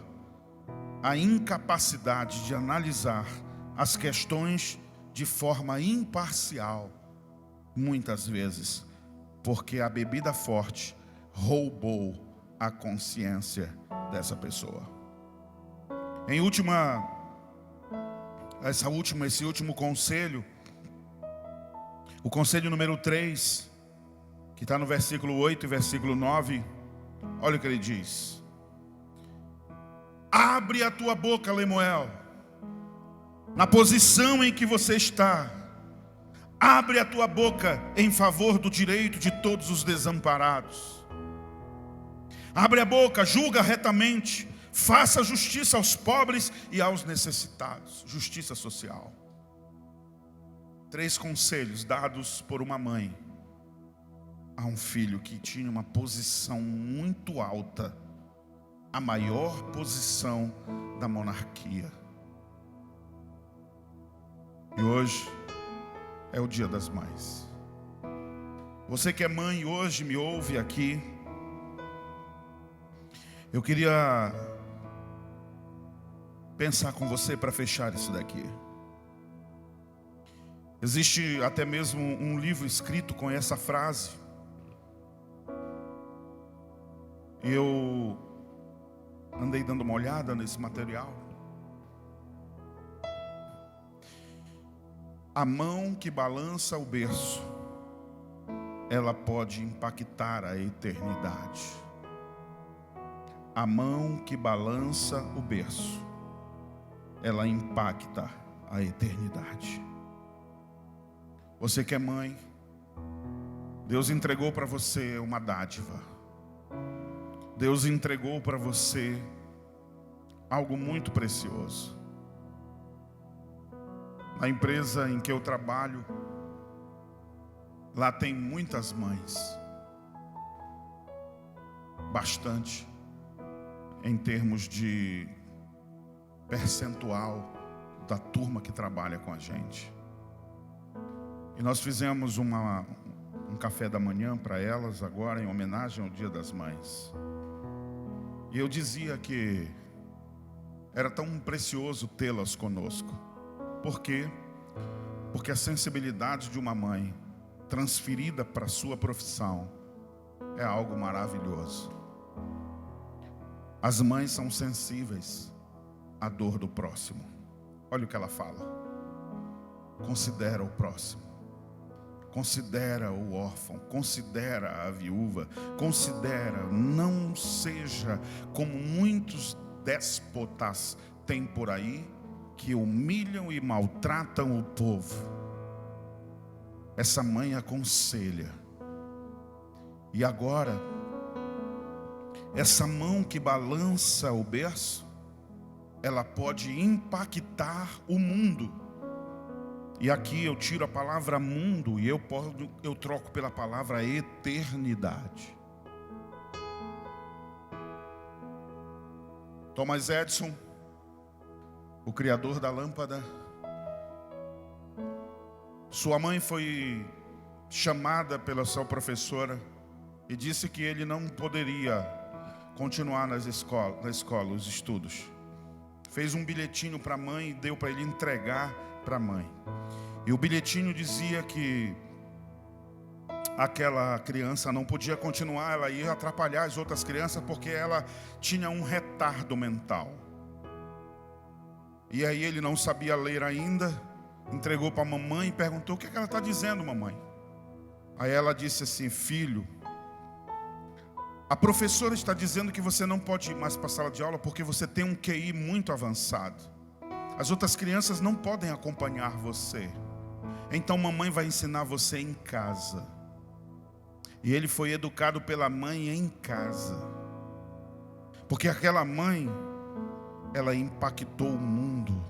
à incapacidade de analisar as questões de forma imparcial, muitas vezes, porque a bebida forte roubou a consciência dessa pessoa. Esse último conselho, o conselho número 3, que está no versículo 8 e versículo 9, olha o que ele diz: abre a tua boca, Lemuel, na posição em que você está, abre a tua boca em favor do direito de todos os desamparados. Abre a boca, julga retamente, faça justiça aos pobres e aos necessitados. Justiça social. 3 conselhos dados por uma mãe a um filho que tinha uma posição muito alta, a maior posição da monarquia. E hoje é o Dia das Mães. Você que é mãe hoje me ouve aqui. Eu queria pensar com você para fechar isso daqui. Existe até mesmo um livro escrito com essa frase. Eu andei dando uma olhada nesse material. A mão que balança o berço, ela pode impactar a eternidade. A mão que balança o berço, ela impacta a eternidade. Você que é mãe, Deus entregou para você uma dádiva. Deus entregou para você algo muito precioso. Na empresa em que eu trabalho, lá tem muitas mães. Bastante. Em termos de percentual da turma que trabalha com a gente. E nós fizemos um café da manhã para elas agora, em homenagem ao Dia das Mães. E eu dizia que era tão precioso tê-las conosco. Por quê? Porque a sensibilidade de uma mãe transferida para a sua profissão é algo maravilhoso. As mães são sensíveis à dor do próximo. Olha o que ela fala. Considera o próximo. Considera o órfão. Considera a viúva. Considera. Não seja como muitos déspotas tem por aí, que humilham e maltratam o povo. Essa mãe aconselha. E agora, essa mão que balança o berço, ela pode impactar o mundo. E aqui eu tiro a palavra mundo e eu troco pela palavra eternidade. Thomas Edison, o criador da lâmpada, sua mãe foi chamada pela sua professora e disse que ele não poderia continuar na escola, os estudos. Fez um bilhetinho para a mãe e deu para ele entregar para a mãe. E o bilhetinho dizia que aquela criança não podia continuar, ela ia atrapalhar as outras crianças porque ela tinha um retardo mental. E aí ele não sabia ler ainda, entregou para a mamãe e perguntou: o que ela está dizendo, mamãe? Aí ela disse assim: filho, a professora está dizendo que você não pode ir mais para a sala de aula porque você tem um QI muito avançado. As outras crianças não podem acompanhar você. Então mamãe vai ensinar você em casa. E ele foi educado pela mãe em casa. Porque aquela mãe, ela impactou o mundo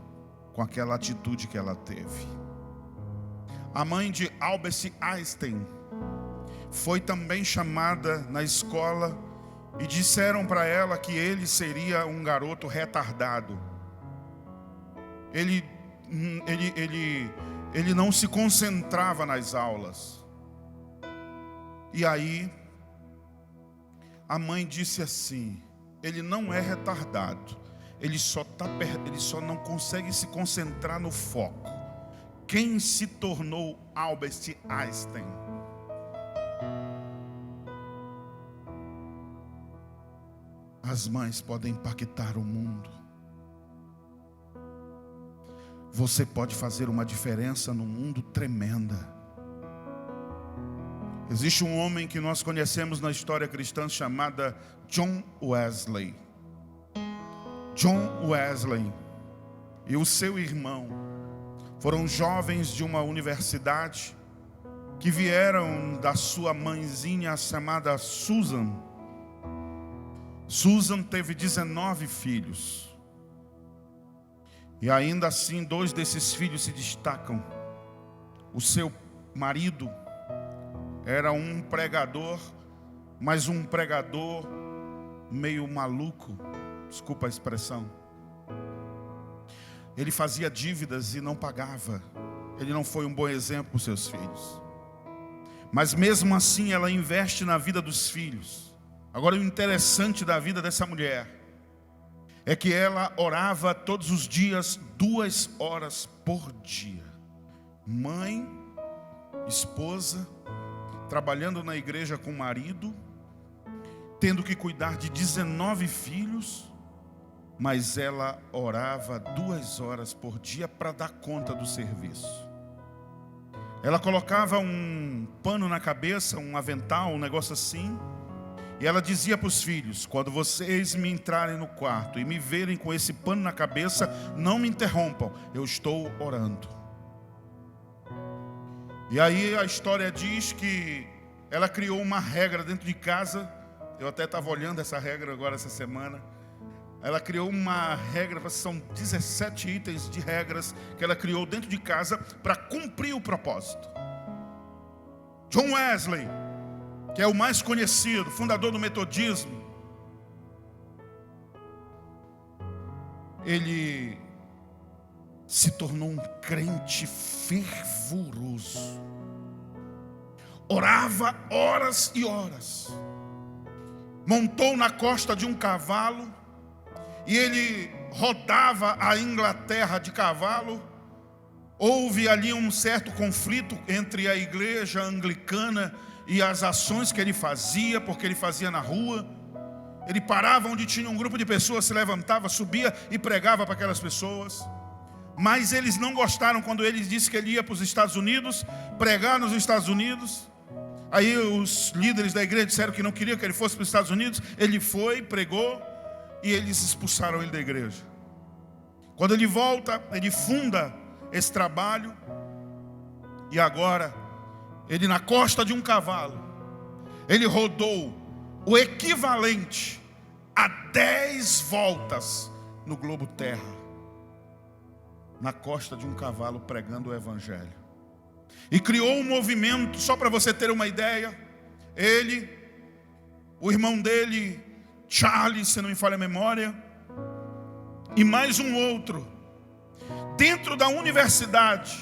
com aquela atitude que ela teve. A mãe de Albert Einstein foi também chamada na escola e disseram para ela que ele seria um garoto retardado. Ele não se concentrava nas aulas. E aí a mãe disse assim: ele não é retardado, ele só não consegue se concentrar no foco. Quem se tornou Albert Einstein? As mães podem impactar o mundo. Você pode fazer uma diferença no mundo tremenda. Existe um homem que nós conhecemos na história cristã chamado John Wesley. John Wesley e o seu irmão foram jovens de uma universidade que vieram da sua mãezinha chamada Susan. Susan teve 19 filhos. E ainda assim 2 desses filhos se destacam. O seu marido era um pregador, mas um pregador meio maluco, desculpa a expressão. Ele fazia dívidas e não pagava. Ele não foi um bom exemplo para os seus filhos. Mas mesmo assim ela investe na vida dos filhos. Agora o interessante da vida dessa mulher é que ela orava todos os dias 2 horas por dia. Mãe, esposa, trabalhando na igreja com o marido, tendo que cuidar de 19 filhos, mas ela orava 2 horas por dia para dar conta do serviço. Ela colocava um pano na cabeça, um avental, um negócio assim, e ela dizia para os filhos: quando vocês me entrarem no quarto e me verem com esse pano na cabeça, não me interrompam, eu estou orando. E aí a história diz que ela criou uma regra dentro de casa. Eu até estava olhando essa regra agora essa semana. Ela criou uma regra, são 17 itens de regras que ela criou dentro de casa para cumprir o propósito. John Wesley, que é o mais conhecido, fundador do metodismo, ele se tornou um crente fervoroso. Orava horas e horas. Montou na costa de um cavalo e ele rodava a Inglaterra de cavalo. Houve ali um certo conflito entre a igreja anglicana e as ações que ele fazia, porque ele fazia na rua. Ele parava onde tinha um grupo de pessoas, se levantava, subia e pregava para aquelas pessoas. Mas eles não gostaram quando ele disse que ele ia para os Estados Unidos, pregar nos Estados Unidos. Aí os líderes da igreja disseram que não queriam que ele fosse para os Estados Unidos. Ele foi, pregou, e eles expulsaram ele da igreja. Quando ele volta, ele funda esse trabalho. E agora, ele na costa de um cavalo, ele rodou o equivalente a 10 voltas no globo terra, na costa de um cavalo, pregando o evangelho. E criou um movimento, só para você ter uma ideia. Ele, o irmão dele, Charles, se não me falha a memória, e mais um outro, dentro da universidade,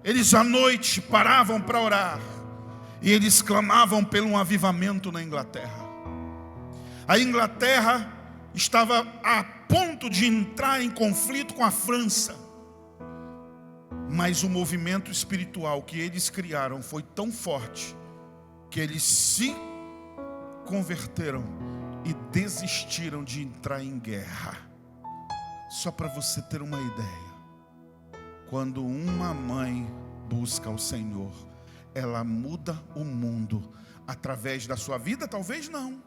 eles à noite paravam para orar, e eles clamavam pelo um avivamento na Inglaterra. A Inglaterra estava a ponto de entrar em conflito com a França. Mas o movimento espiritual que eles criaram foi tão forte que eles se converteram e desistiram de entrar em guerra. Só para você ter uma ideia, quando uma mãe busca o Senhor, ela muda o mundo através da sua vida, talvez não,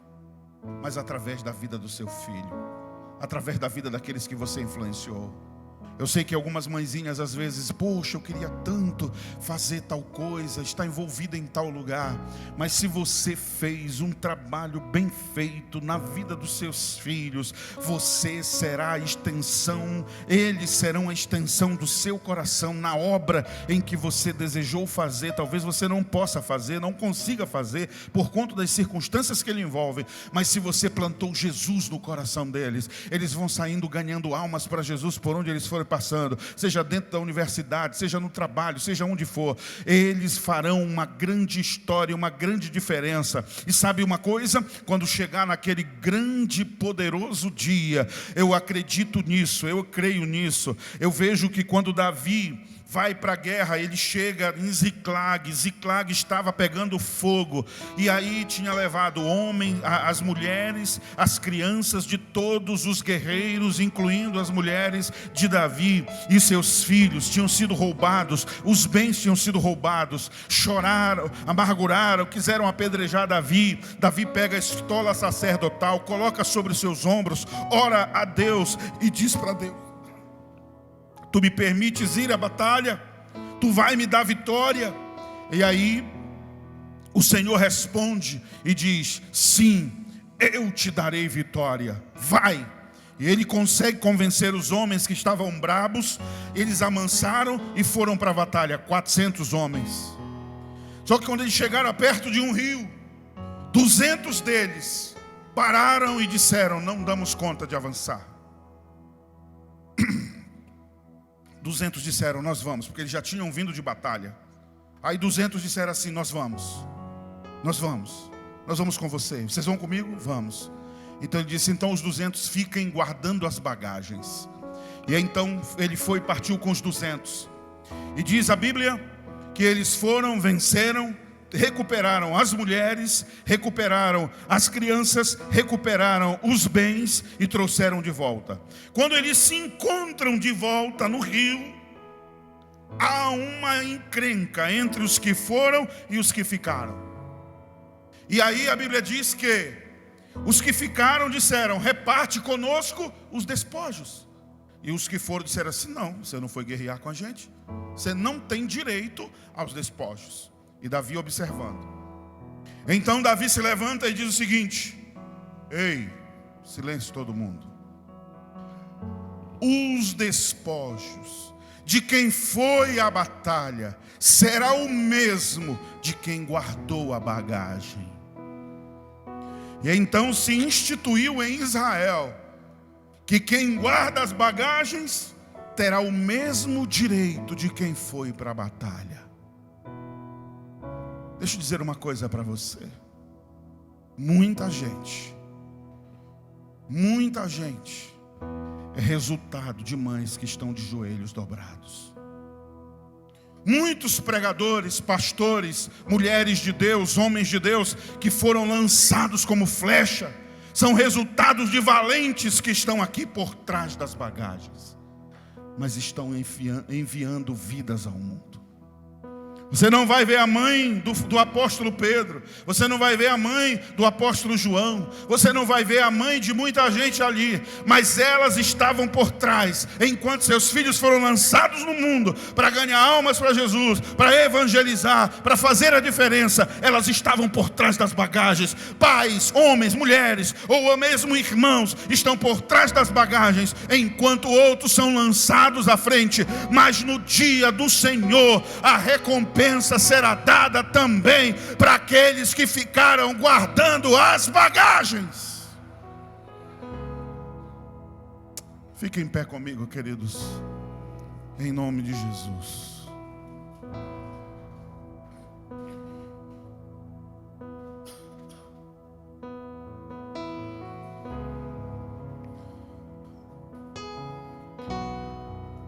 mas através da vida do seu filho, através da vida daqueles que você influenciou. Eu sei que algumas mãezinhas às vezes, poxa, eu queria tanto fazer tal coisa, estar envolvida em tal lugar. Mas se você fez um trabalho bem feito na vida dos seus filhos, você será a extensão, eles serão a extensão do seu coração na obra em que você desejou fazer. Talvez você não possa fazer, não consiga fazer por conta das circunstâncias que ele envolve. Mas se você plantou Jesus no coração deles, eles vão saindo ganhando almas para Jesus por onde eles forem passando, seja dentro da universidade, seja no trabalho, seja onde for. Eles farão uma grande história, uma grande diferença. E sabe uma coisa? Quando chegar naquele grande, poderoso dia, eu acredito nisso, eu creio nisso. Eu vejo que quando Davi vai para a guerra, ele chega em Ziclag. Ziclag estava pegando fogo, e aí tinha levado as mulheres, as crianças de todos os guerreiros, incluindo as mulheres de Davi, e seus filhos tinham sido roubados, os bens tinham sido roubados. Choraram, amarguraram, quiseram apedrejar Davi. Davi pega a estola sacerdotal, coloca sobre os seus ombros, ora a Deus e diz para Deus: tu me permites ir à batalha? Tu vai me dar vitória? E aí o Senhor responde e diz: sim, eu te darei vitória, vai. E ele consegue convencer os homens que estavam brabos. Eles amansaram e foram para a batalha, 400 homens. Só que quando eles chegaram perto de um rio, 200 deles pararam e disseram: não damos conta de avançar. 200 disseram: nós vamos, porque eles já tinham vindo de batalha. Aí 200 disseram assim: nós vamos com você, vocês vão comigo? Vamos. Então ele disse: então os 200 fiquem guardando as bagagens. E então ele foi e partiu com os 200. E diz a Bíblia que eles foram, venceram, recuperaram as mulheres, recuperaram as crianças, recuperaram os bens e trouxeram de volta. Quando eles se encontram de volta no rio, há uma encrenca entre os que foram e os que ficaram. E aí a Bíblia diz que os que ficaram disseram: reparte conosco os despojos. E os que foram disseram assim: não, você não foi guerrear com a gente, você não tem direito aos despojos. E Davi observando. Então Davi se levanta e diz o seguinte: ei, silêncio todo mundo. Os despojos de quem foi à batalha será o mesmo de quem guardou a bagagem. E então se instituiu em Israel que quem guarda as bagagens terá o mesmo direito de quem foi para a batalha. Deixa eu dizer uma coisa para você. Muita gente é resultado de mães que estão de joelhos dobrados. Muitos pregadores, pastores, mulheres de Deus, homens de Deus, que foram lançados como flecha, são resultados de valentes que estão aqui por trás das bagagens, mas estão enviando vidas ao mundo. Você não vai ver a mãe do apóstolo Pedro, você não vai ver a mãe do apóstolo João, você não vai ver a mãe de muita gente ali, mas elas estavam por trás, enquanto seus filhos foram lançados no mundo para ganhar almas para Jesus, para evangelizar, para fazer a diferença. Elas estavam por trás das bagagens. Pais, homens, mulheres ou mesmo irmãos estão por trás das bagagens, enquanto outros são lançados à frente. Mas no dia do Senhor a recompensa será dada também para aqueles que ficaram guardando as bagagens. Fiquem em pé comigo, queridos, em nome de Jesus.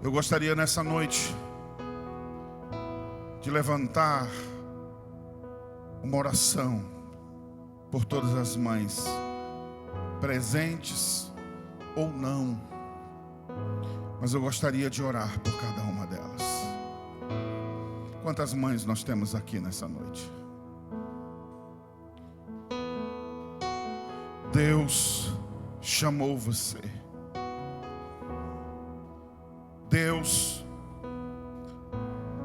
Eu gostaria nessa noite de levantar uma oração por todas as mães, presentes ou não, mas eu gostaria de orar por cada uma delas. Quantas mães nós temos aqui nessa noite? Deus chamou você. Deus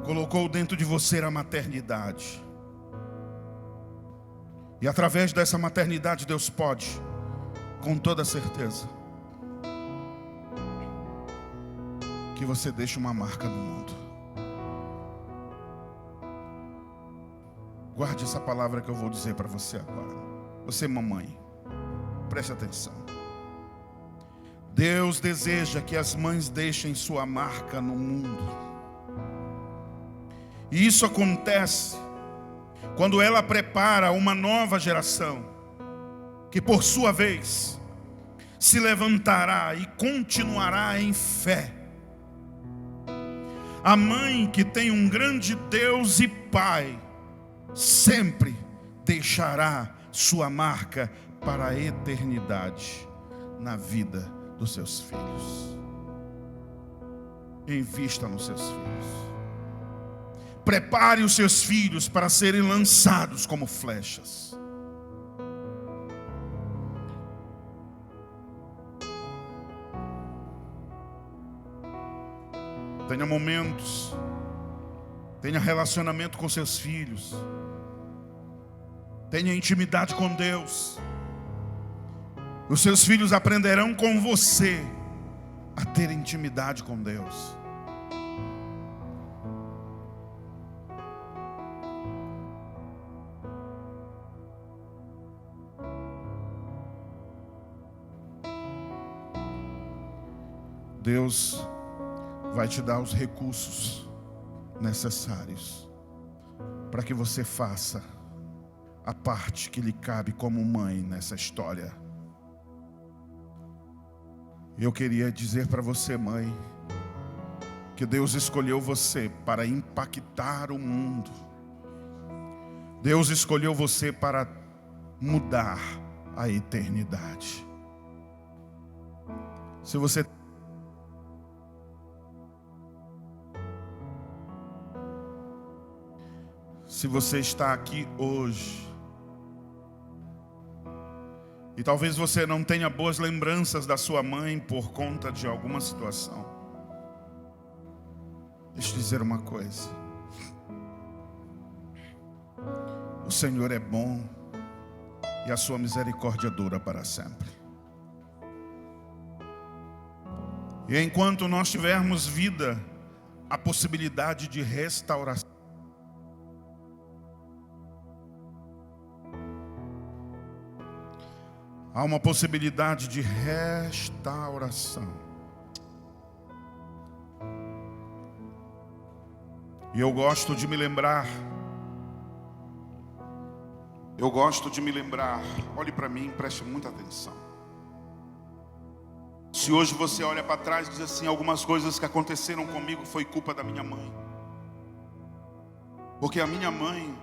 colocou dentro de você a maternidade. E através dessa maternidade Deus pode, com toda certeza, que você deixe uma marca no mundo. Guarde essa palavra que eu vou dizer para você agora. Você, mamãe, preste atenção. Deus deseja que as mães deixem sua marca no mundo. E isso acontece quando ela prepara uma nova geração, que por sua vez se levantará e continuará em fé. A mãe que tem um grande Deus e Pai sempre deixará sua marca para a eternidade na vida dos seus filhos. Invista nos seus filhos. Prepare os seus filhos para serem lançados como flechas. Tenha momentos, tenha relacionamento com seus filhos, tenha intimidade com Deus. Os seus filhos aprenderão com você a ter intimidade com Deus. Deus vai te dar os recursos necessários para que você faça a parte que lhe cabe como mãe nessa história. Eu queria dizer para você, mãe, que Deus escolheu você para impactar o mundo. Deus escolheu você para mudar a eternidade. Se você está aqui hoje e talvez você não tenha boas lembranças da sua mãe por conta de alguma situação, deixa eu dizer uma coisa: o Senhor é bom e a sua misericórdia dura para sempre. E enquanto nós tivermos vida, a possibilidade de restauração. Há uma possibilidade de restauração. E eu gosto de me lembrar. Olhe para mim, preste muita atenção. Se hoje você olha para trás e diz assim: algumas coisas que aconteceram comigo foi culpa da minha mãe. Porque a minha mãe,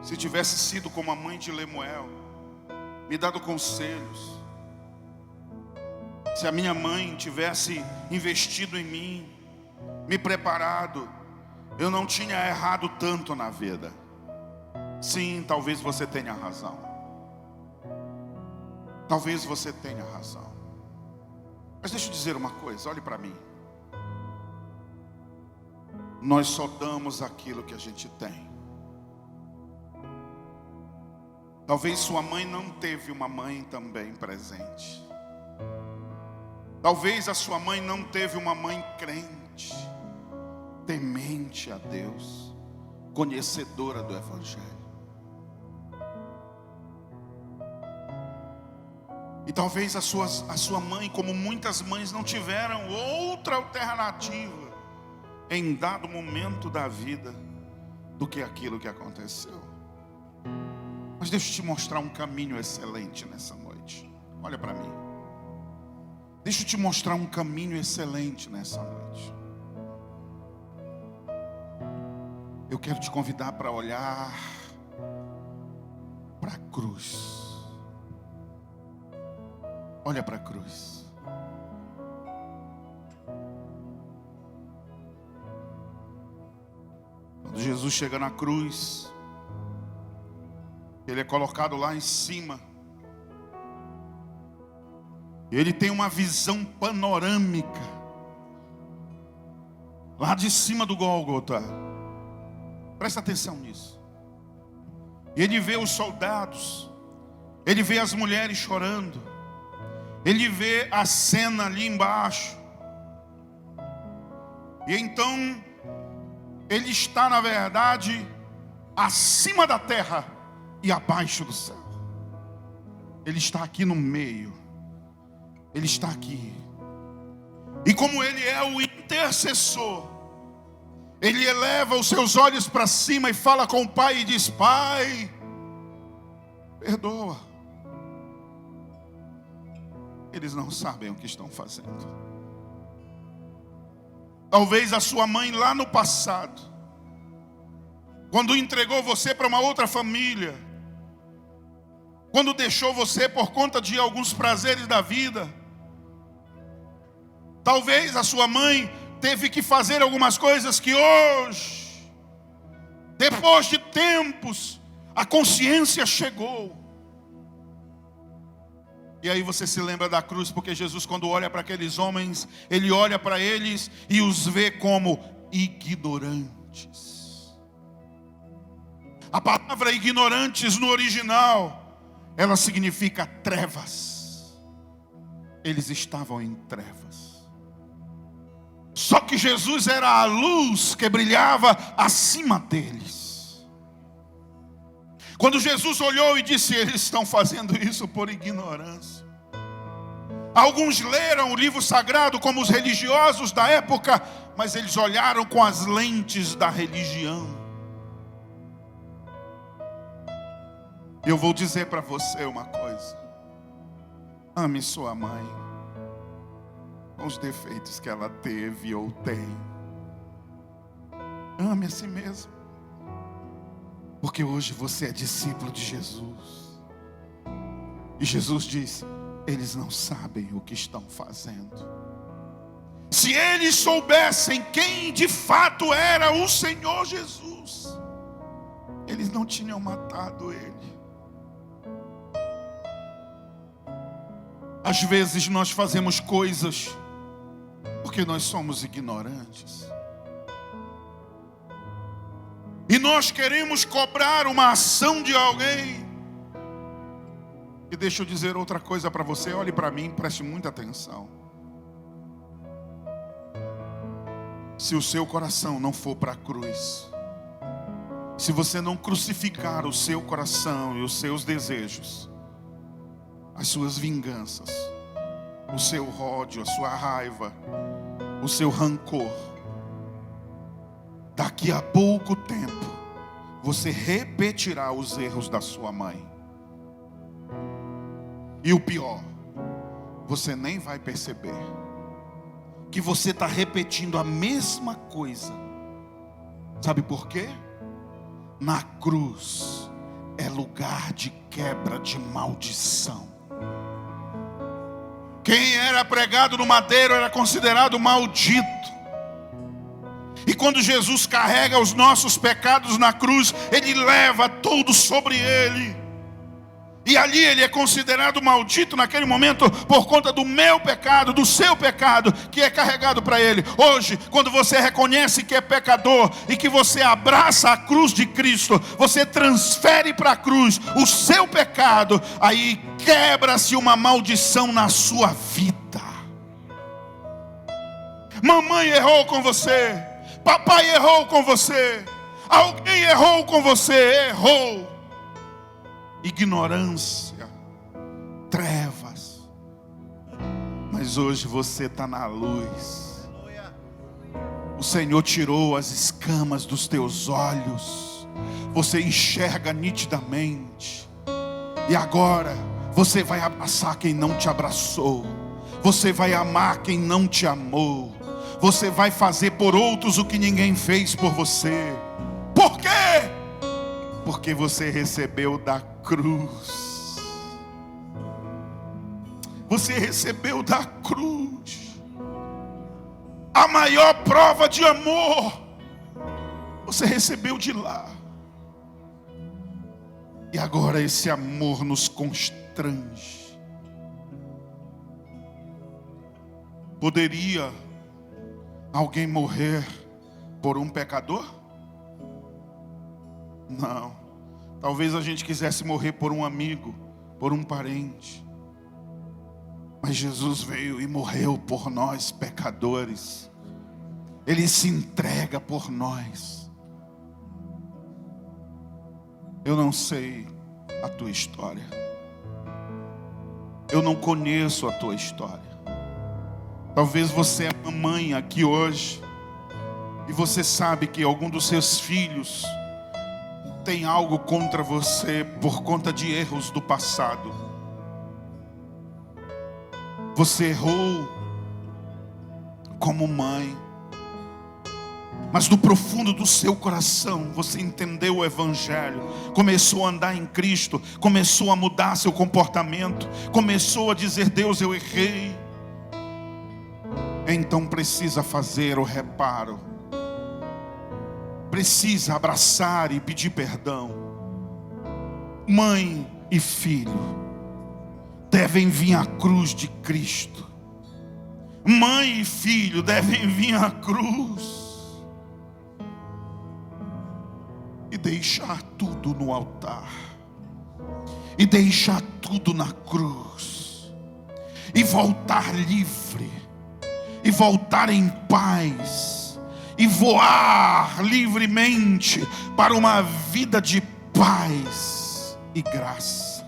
se tivesse sido como a mãe de Lemuel, me dado conselhos, se a minha mãe tivesse investido em mim, me preparado, eu não tinha errado tanto na vida. Sim, talvez você tenha razão. Talvez você tenha razão. Mas deixa eu dizer uma coisa, olhe para mim. Nós só damos aquilo que a gente tem. Talvez sua mãe não teve uma mãe também presente. Talvez a sua mãe não teve uma mãe crente, temente a Deus, conhecedora do Evangelho. E talvez a sua mãe, como muitas mães, não tiveram outra alternativa em dado momento da vida do que aquilo que aconteceu. Mas deixa eu te mostrar um caminho excelente nessa noite. Olha para mim. Deixa eu te mostrar um caminho excelente nessa noite. Eu quero te convidar para olhar para a cruz. Olha para a cruz. Quando Jesus chega na cruz, Ele é colocado lá em cima. Ele tem uma visão panorâmica lá de cima do Gólgota. Presta atenção nisso. Ele vê os soldados, ele vê as mulheres chorando, ele vê a cena ali embaixo. E então ele está, na verdade, acima da terra e abaixo do céu. Ele está aqui no meio. Ele está aqui. E como Ele é o intercessor, Ele eleva os seus olhos para cima e fala com o Pai e diz: Pai, perdoa. Eles não sabem o que estão fazendo. Talvez a sua mãe lá no passado, quando entregou você para uma outra família, quando deixou você por conta de alguns prazeres da vida, talvez a sua mãe teve que fazer algumas coisas que hoje, depois de tempos, a consciência chegou. E aí você se lembra da cruz, porque Jesus, quando olha para aqueles homens, Ele olha para eles e os vê como ignorantes. A palavra ignorantes no original, ela significa trevas. Eles estavam em trevas. Só que Jesus era a luz que brilhava acima deles. Quando Jesus olhou e disse: eles estão fazendo isso por ignorância. Alguns leram o livro sagrado como os religiosos da época, mas eles olharam com as lentes da religião. Eu vou dizer para você uma coisa: ame sua mãe. com os defeitos que ela teve ou tem. Ame a si mesmo, porque hoje você é discípulo de Jesus. E Jesus disse: eles não sabem o que estão fazendo. Se eles soubessem quem de fato era o Senhor Jesus, eles não tinham matado ele. Às vezes nós fazemos coisas porque nós somos ignorantes. E nós queremos cobrar uma ação de alguém. E deixa eu dizer outra coisa para você. Olhe para mim, preste muita atenção. Se o seu coração não for para a cruz, se você não crucificar o seu coração e os seus desejos, as suas vinganças, o seu ódio, a sua raiva, o seu rancor, daqui a pouco tempo você repetirá os erros da sua mãe. E o pior, você nem vai perceber que você está repetindo a mesma coisa. Sabe por quê? Na cruz é lugar de quebra de maldição. Quem era pregado no madeiro era considerado maldito. E quando Jesus carrega os nossos pecados na cruz, Ele leva tudo sobre Ele. E ali ele é considerado maldito naquele momento por conta do meu pecado, do seu pecado, que é carregado para ele. Hoje, quando você reconhece que é pecador e que você abraça a cruz de Cristo, você transfere para a cruz o seu pecado, aí quebra-se uma maldição na sua vida. Mamãe errou com você, papai errou com você, alguém errou com você, errou. Ignorância, trevas. Mas hoje você está na luz. O Senhor tirou as escamas dos teus olhos. Você enxerga nitidamente. E agora você vai abraçar quem não te abraçou. Você vai amar quem não te amou. Você vai fazer por outros o que ninguém fez por você. Por quê? Porque você recebeu da cruz. Você recebeu da cruz a maior prova de amor. Você recebeu de lá. E agora esse amor nos constrange. Poderia alguém morrer por um pecador? Não. Talvez a gente quisesse morrer por um amigo, por um parente. Mas Jesus veio e morreu por nós pecadores. Ele se entrega por nós. Eu não sei a tua história. Eu não conheço a tua história. Talvez você é mamãe aqui hoje e você sabe que algum dos seus filhos tem algo contra você por conta de erros do passado. Você errou como mãe, mas do profundo do seu coração você entendeu o Evangelho, começou a andar em Cristo, começou a mudar seu comportamento, começou a dizer: Deus, eu errei. Então precisa fazer o reparo, precisa abraçar e pedir perdão. Mãe e filho devem vir à cruz de Cristo. Mãe e filho devem vir à cruz e deixar tudo no altar, e deixar tudo na cruz, e voltar livre, e voltar em paz, e voar livremente para uma vida de paz e graça.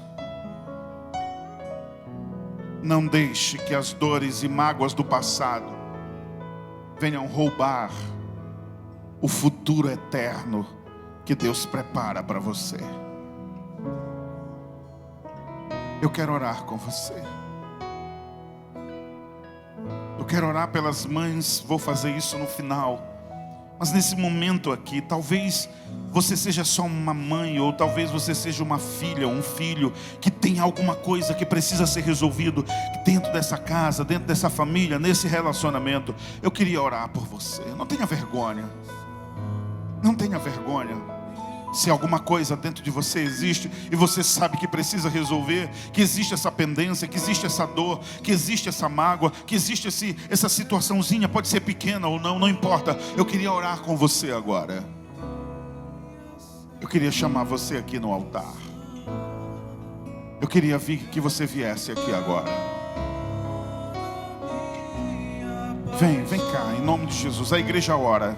Não deixe que as dores e mágoas do passado venham roubar o futuro eterno que Deus prepara para você. Eu quero orar com você. Eu quero orar pelas mães, vou fazer isso no final. Mas nesse momento aqui, talvez você seja só uma mãe, ou talvez você seja uma filha, um filho, que tem alguma coisa que precisa ser resolvido dentro dessa casa, dentro dessa família, nesse relacionamento. Eu queria orar por você. Não tenha vergonha. Não tenha vergonha. Se alguma coisa dentro de você existe e você sabe que precisa resolver, que existe essa pendência, que existe essa dor, que existe essa mágoa, que existe essa situaçãozinha, pode ser pequena ou não, não importa. Eu queria orar com você agora. Eu queria chamar você aqui no altar. Eu queria que você viesse aqui agora. Vem cá, em nome de Jesus. A igreja ora.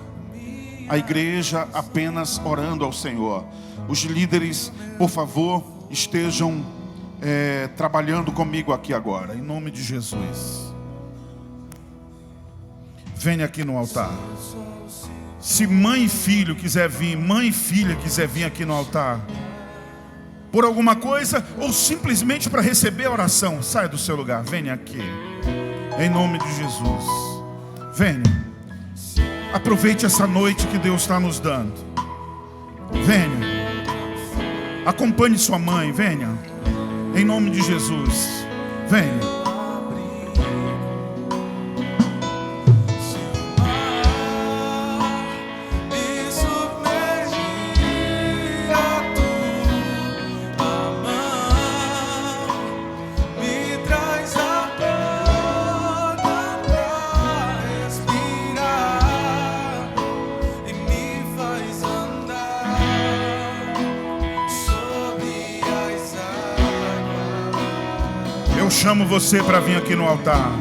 A igreja apenas orando ao Senhor. Os líderes, por favor, estejam trabalhando comigo aqui agora, em nome de Jesus. Venha aqui no altar. Se mãe e filho quiser vir, mãe e filha quiser vir aqui no altar, por alguma coisa, ou simplesmente para receber a oração, saia do seu lugar, venha aqui, em nome de Jesus. Venha. Aproveite essa noite que Deus está nos dando. Venha. Acompanhe sua mãe, venha. Em nome de Jesus. Venha. Eu chamo você para vir aqui no altar.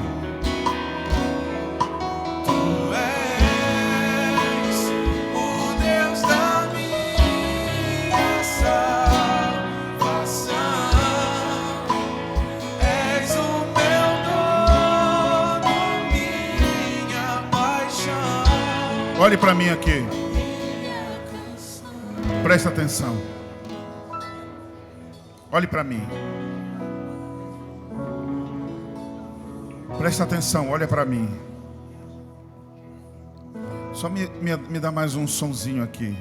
Tu és o Deus da minha salvação. És o meu dono, minha paixão. Olhe para mim aqui. Presta atenção. Olhe para mim. Presta atenção, olha para mim. Só me dá mais um sonzinho aqui.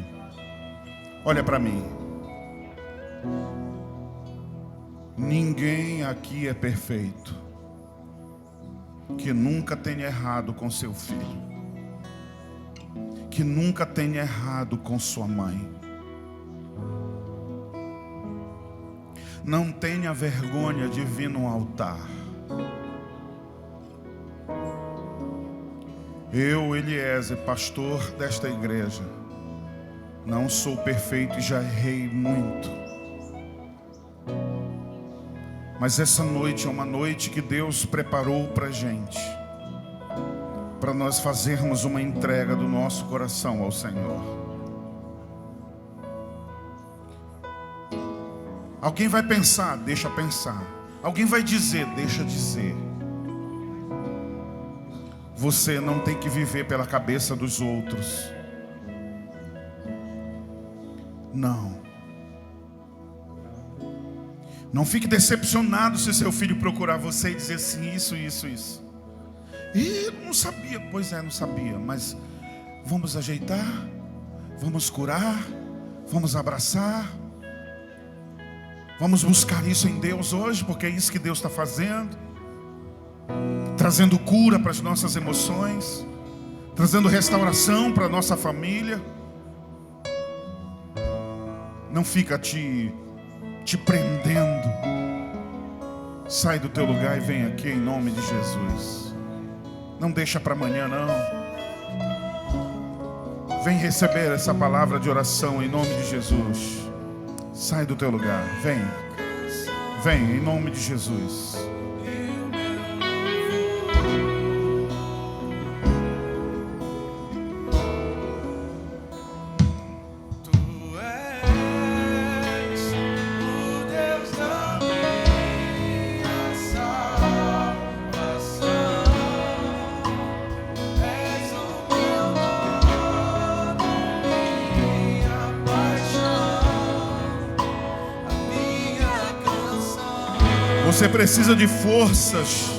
Olha para mim. Ninguém aqui é perfeito que nunca tenha errado com seu filho, que nunca tenha errado com sua mãe. Não tenha vergonha de vir no altar. Eu, Eliezer, pastor desta igreja, não sou perfeito e já errei muito. Mas essa noite é uma noite que Deus preparou para a gente, para nós fazermos uma entrega do nosso coração ao Senhor. Alguém vai pensar, deixa pensar. Alguém vai dizer, deixa dizer. Você não tem que viver pela cabeça dos outros. Não. Não fique decepcionado se seu filho procurar você e dizer assim, isso. E não sabia. Pois é, não sabia. Mas vamos ajeitar. Vamos curar. Vamos abraçar. Vamos buscar isso em Deus hoje, porque é isso que Deus está fazendo. Trazendo cura para as nossas emoções, trazendo restauração para a nossa família. Não fica te prendendo. Sai do teu lugar e vem aqui em nome de Jesus. Não deixa para amanhã não. Vem receber essa palavra de oração em nome de Jesus. Sai do teu lugar, vem em nome de Jesus. Você precisa de forças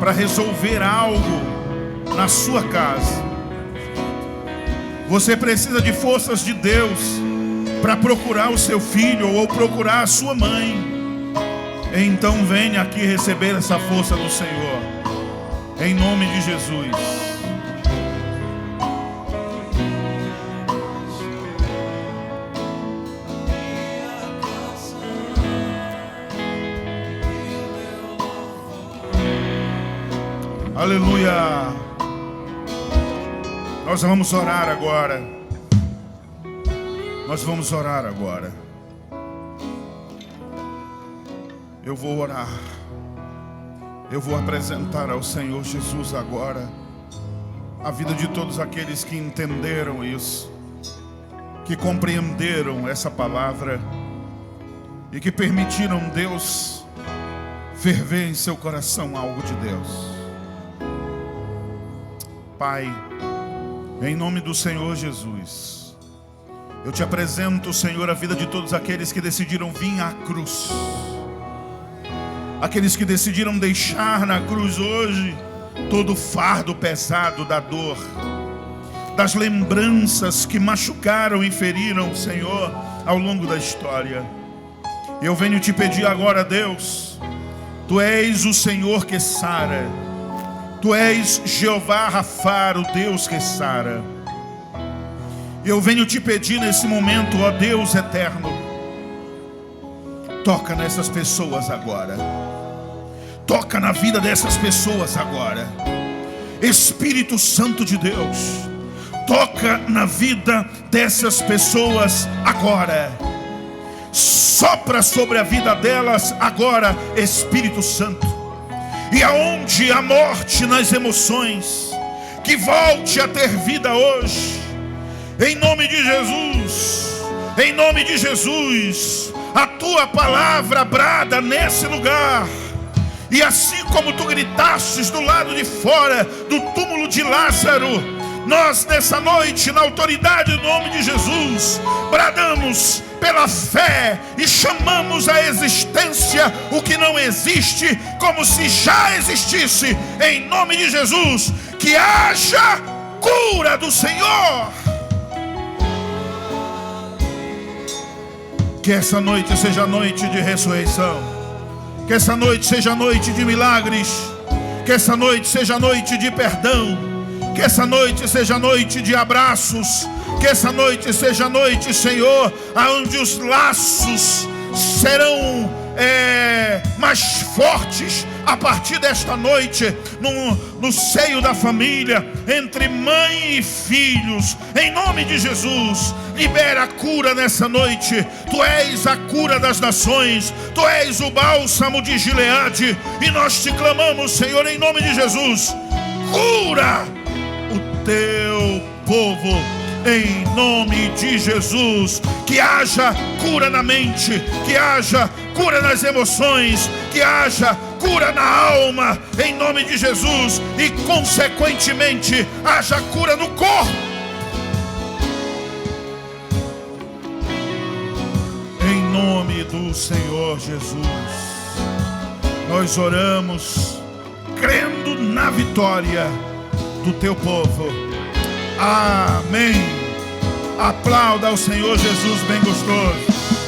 para resolver algo na sua casa. Você precisa de forças de Deus para procurar o seu filho ou procurar a sua mãe. Então venha aqui receber essa força do Senhor, em nome de Jesus. Aleluia. Nós vamos orar agora. Nós vamos orar agora. Eu vou orar. Eu vou apresentar ao Senhor Jesus agora a vida de todos aqueles que entenderam isso, que compreenderam essa palavra e que permitiram Deus ferver em seu coração algo de Deus. Pai, em nome do Senhor Jesus, eu te apresento, Senhor, a vida de todos aqueles que decidiram vir à cruz. Aqueles que decidiram deixar na cruz hoje todo o fardo pesado da dor, das lembranças que machucaram e feriram, Senhor, ao longo da história. Eu venho te pedir agora, Deus, Tu és o Senhor que sara. Tu és Jeová Rafa, o Deus que sara. Eu venho te pedir nesse momento, ó Deus eterno, toca nessas pessoas agora. Toca na vida dessas pessoas agora. Espírito Santo de Deus, toca na vida dessas pessoas agora. Sopra sobre a vida delas agora, Espírito Santo. E aonde a morte nas emoções, que volte a ter vida hoje, em nome de Jesus. Em nome de Jesus, a Tua palavra brada nesse lugar. E assim como Tu gritastes do lado de fora do túmulo de Lázaro, nós nessa noite, na autoridade do nome de Jesus, bradamos pela fé e chamamos à existência o que não existe, como se já existisse, em nome de Jesus. Que haja cura do Senhor. Que essa noite seja noite de ressurreição. Que essa noite seja noite de milagres. Que essa noite seja noite de perdão. Que essa noite seja noite de abraços. Que essa noite seja noite, Senhor, onde os laços serão mais fortes a partir desta noite, no seio da família, entre mãe e filhos. Em nome de Jesus, libera a cura nessa noite. Tu és a cura das nações. Tu és o bálsamo de Gileade. E nós te clamamos, Senhor, em nome de Jesus, cura o Teu povo, em nome de Jesus. Que haja cura na mente, que haja cura nas emoções, que haja cura na alma, em nome de Jesus. E consequentemente haja cura no corpo, em nome do Senhor Jesus. Nós oramos crendo na vitória do Teu povo. Amém. Aplauda ao Senhor Jesus bem gostoso.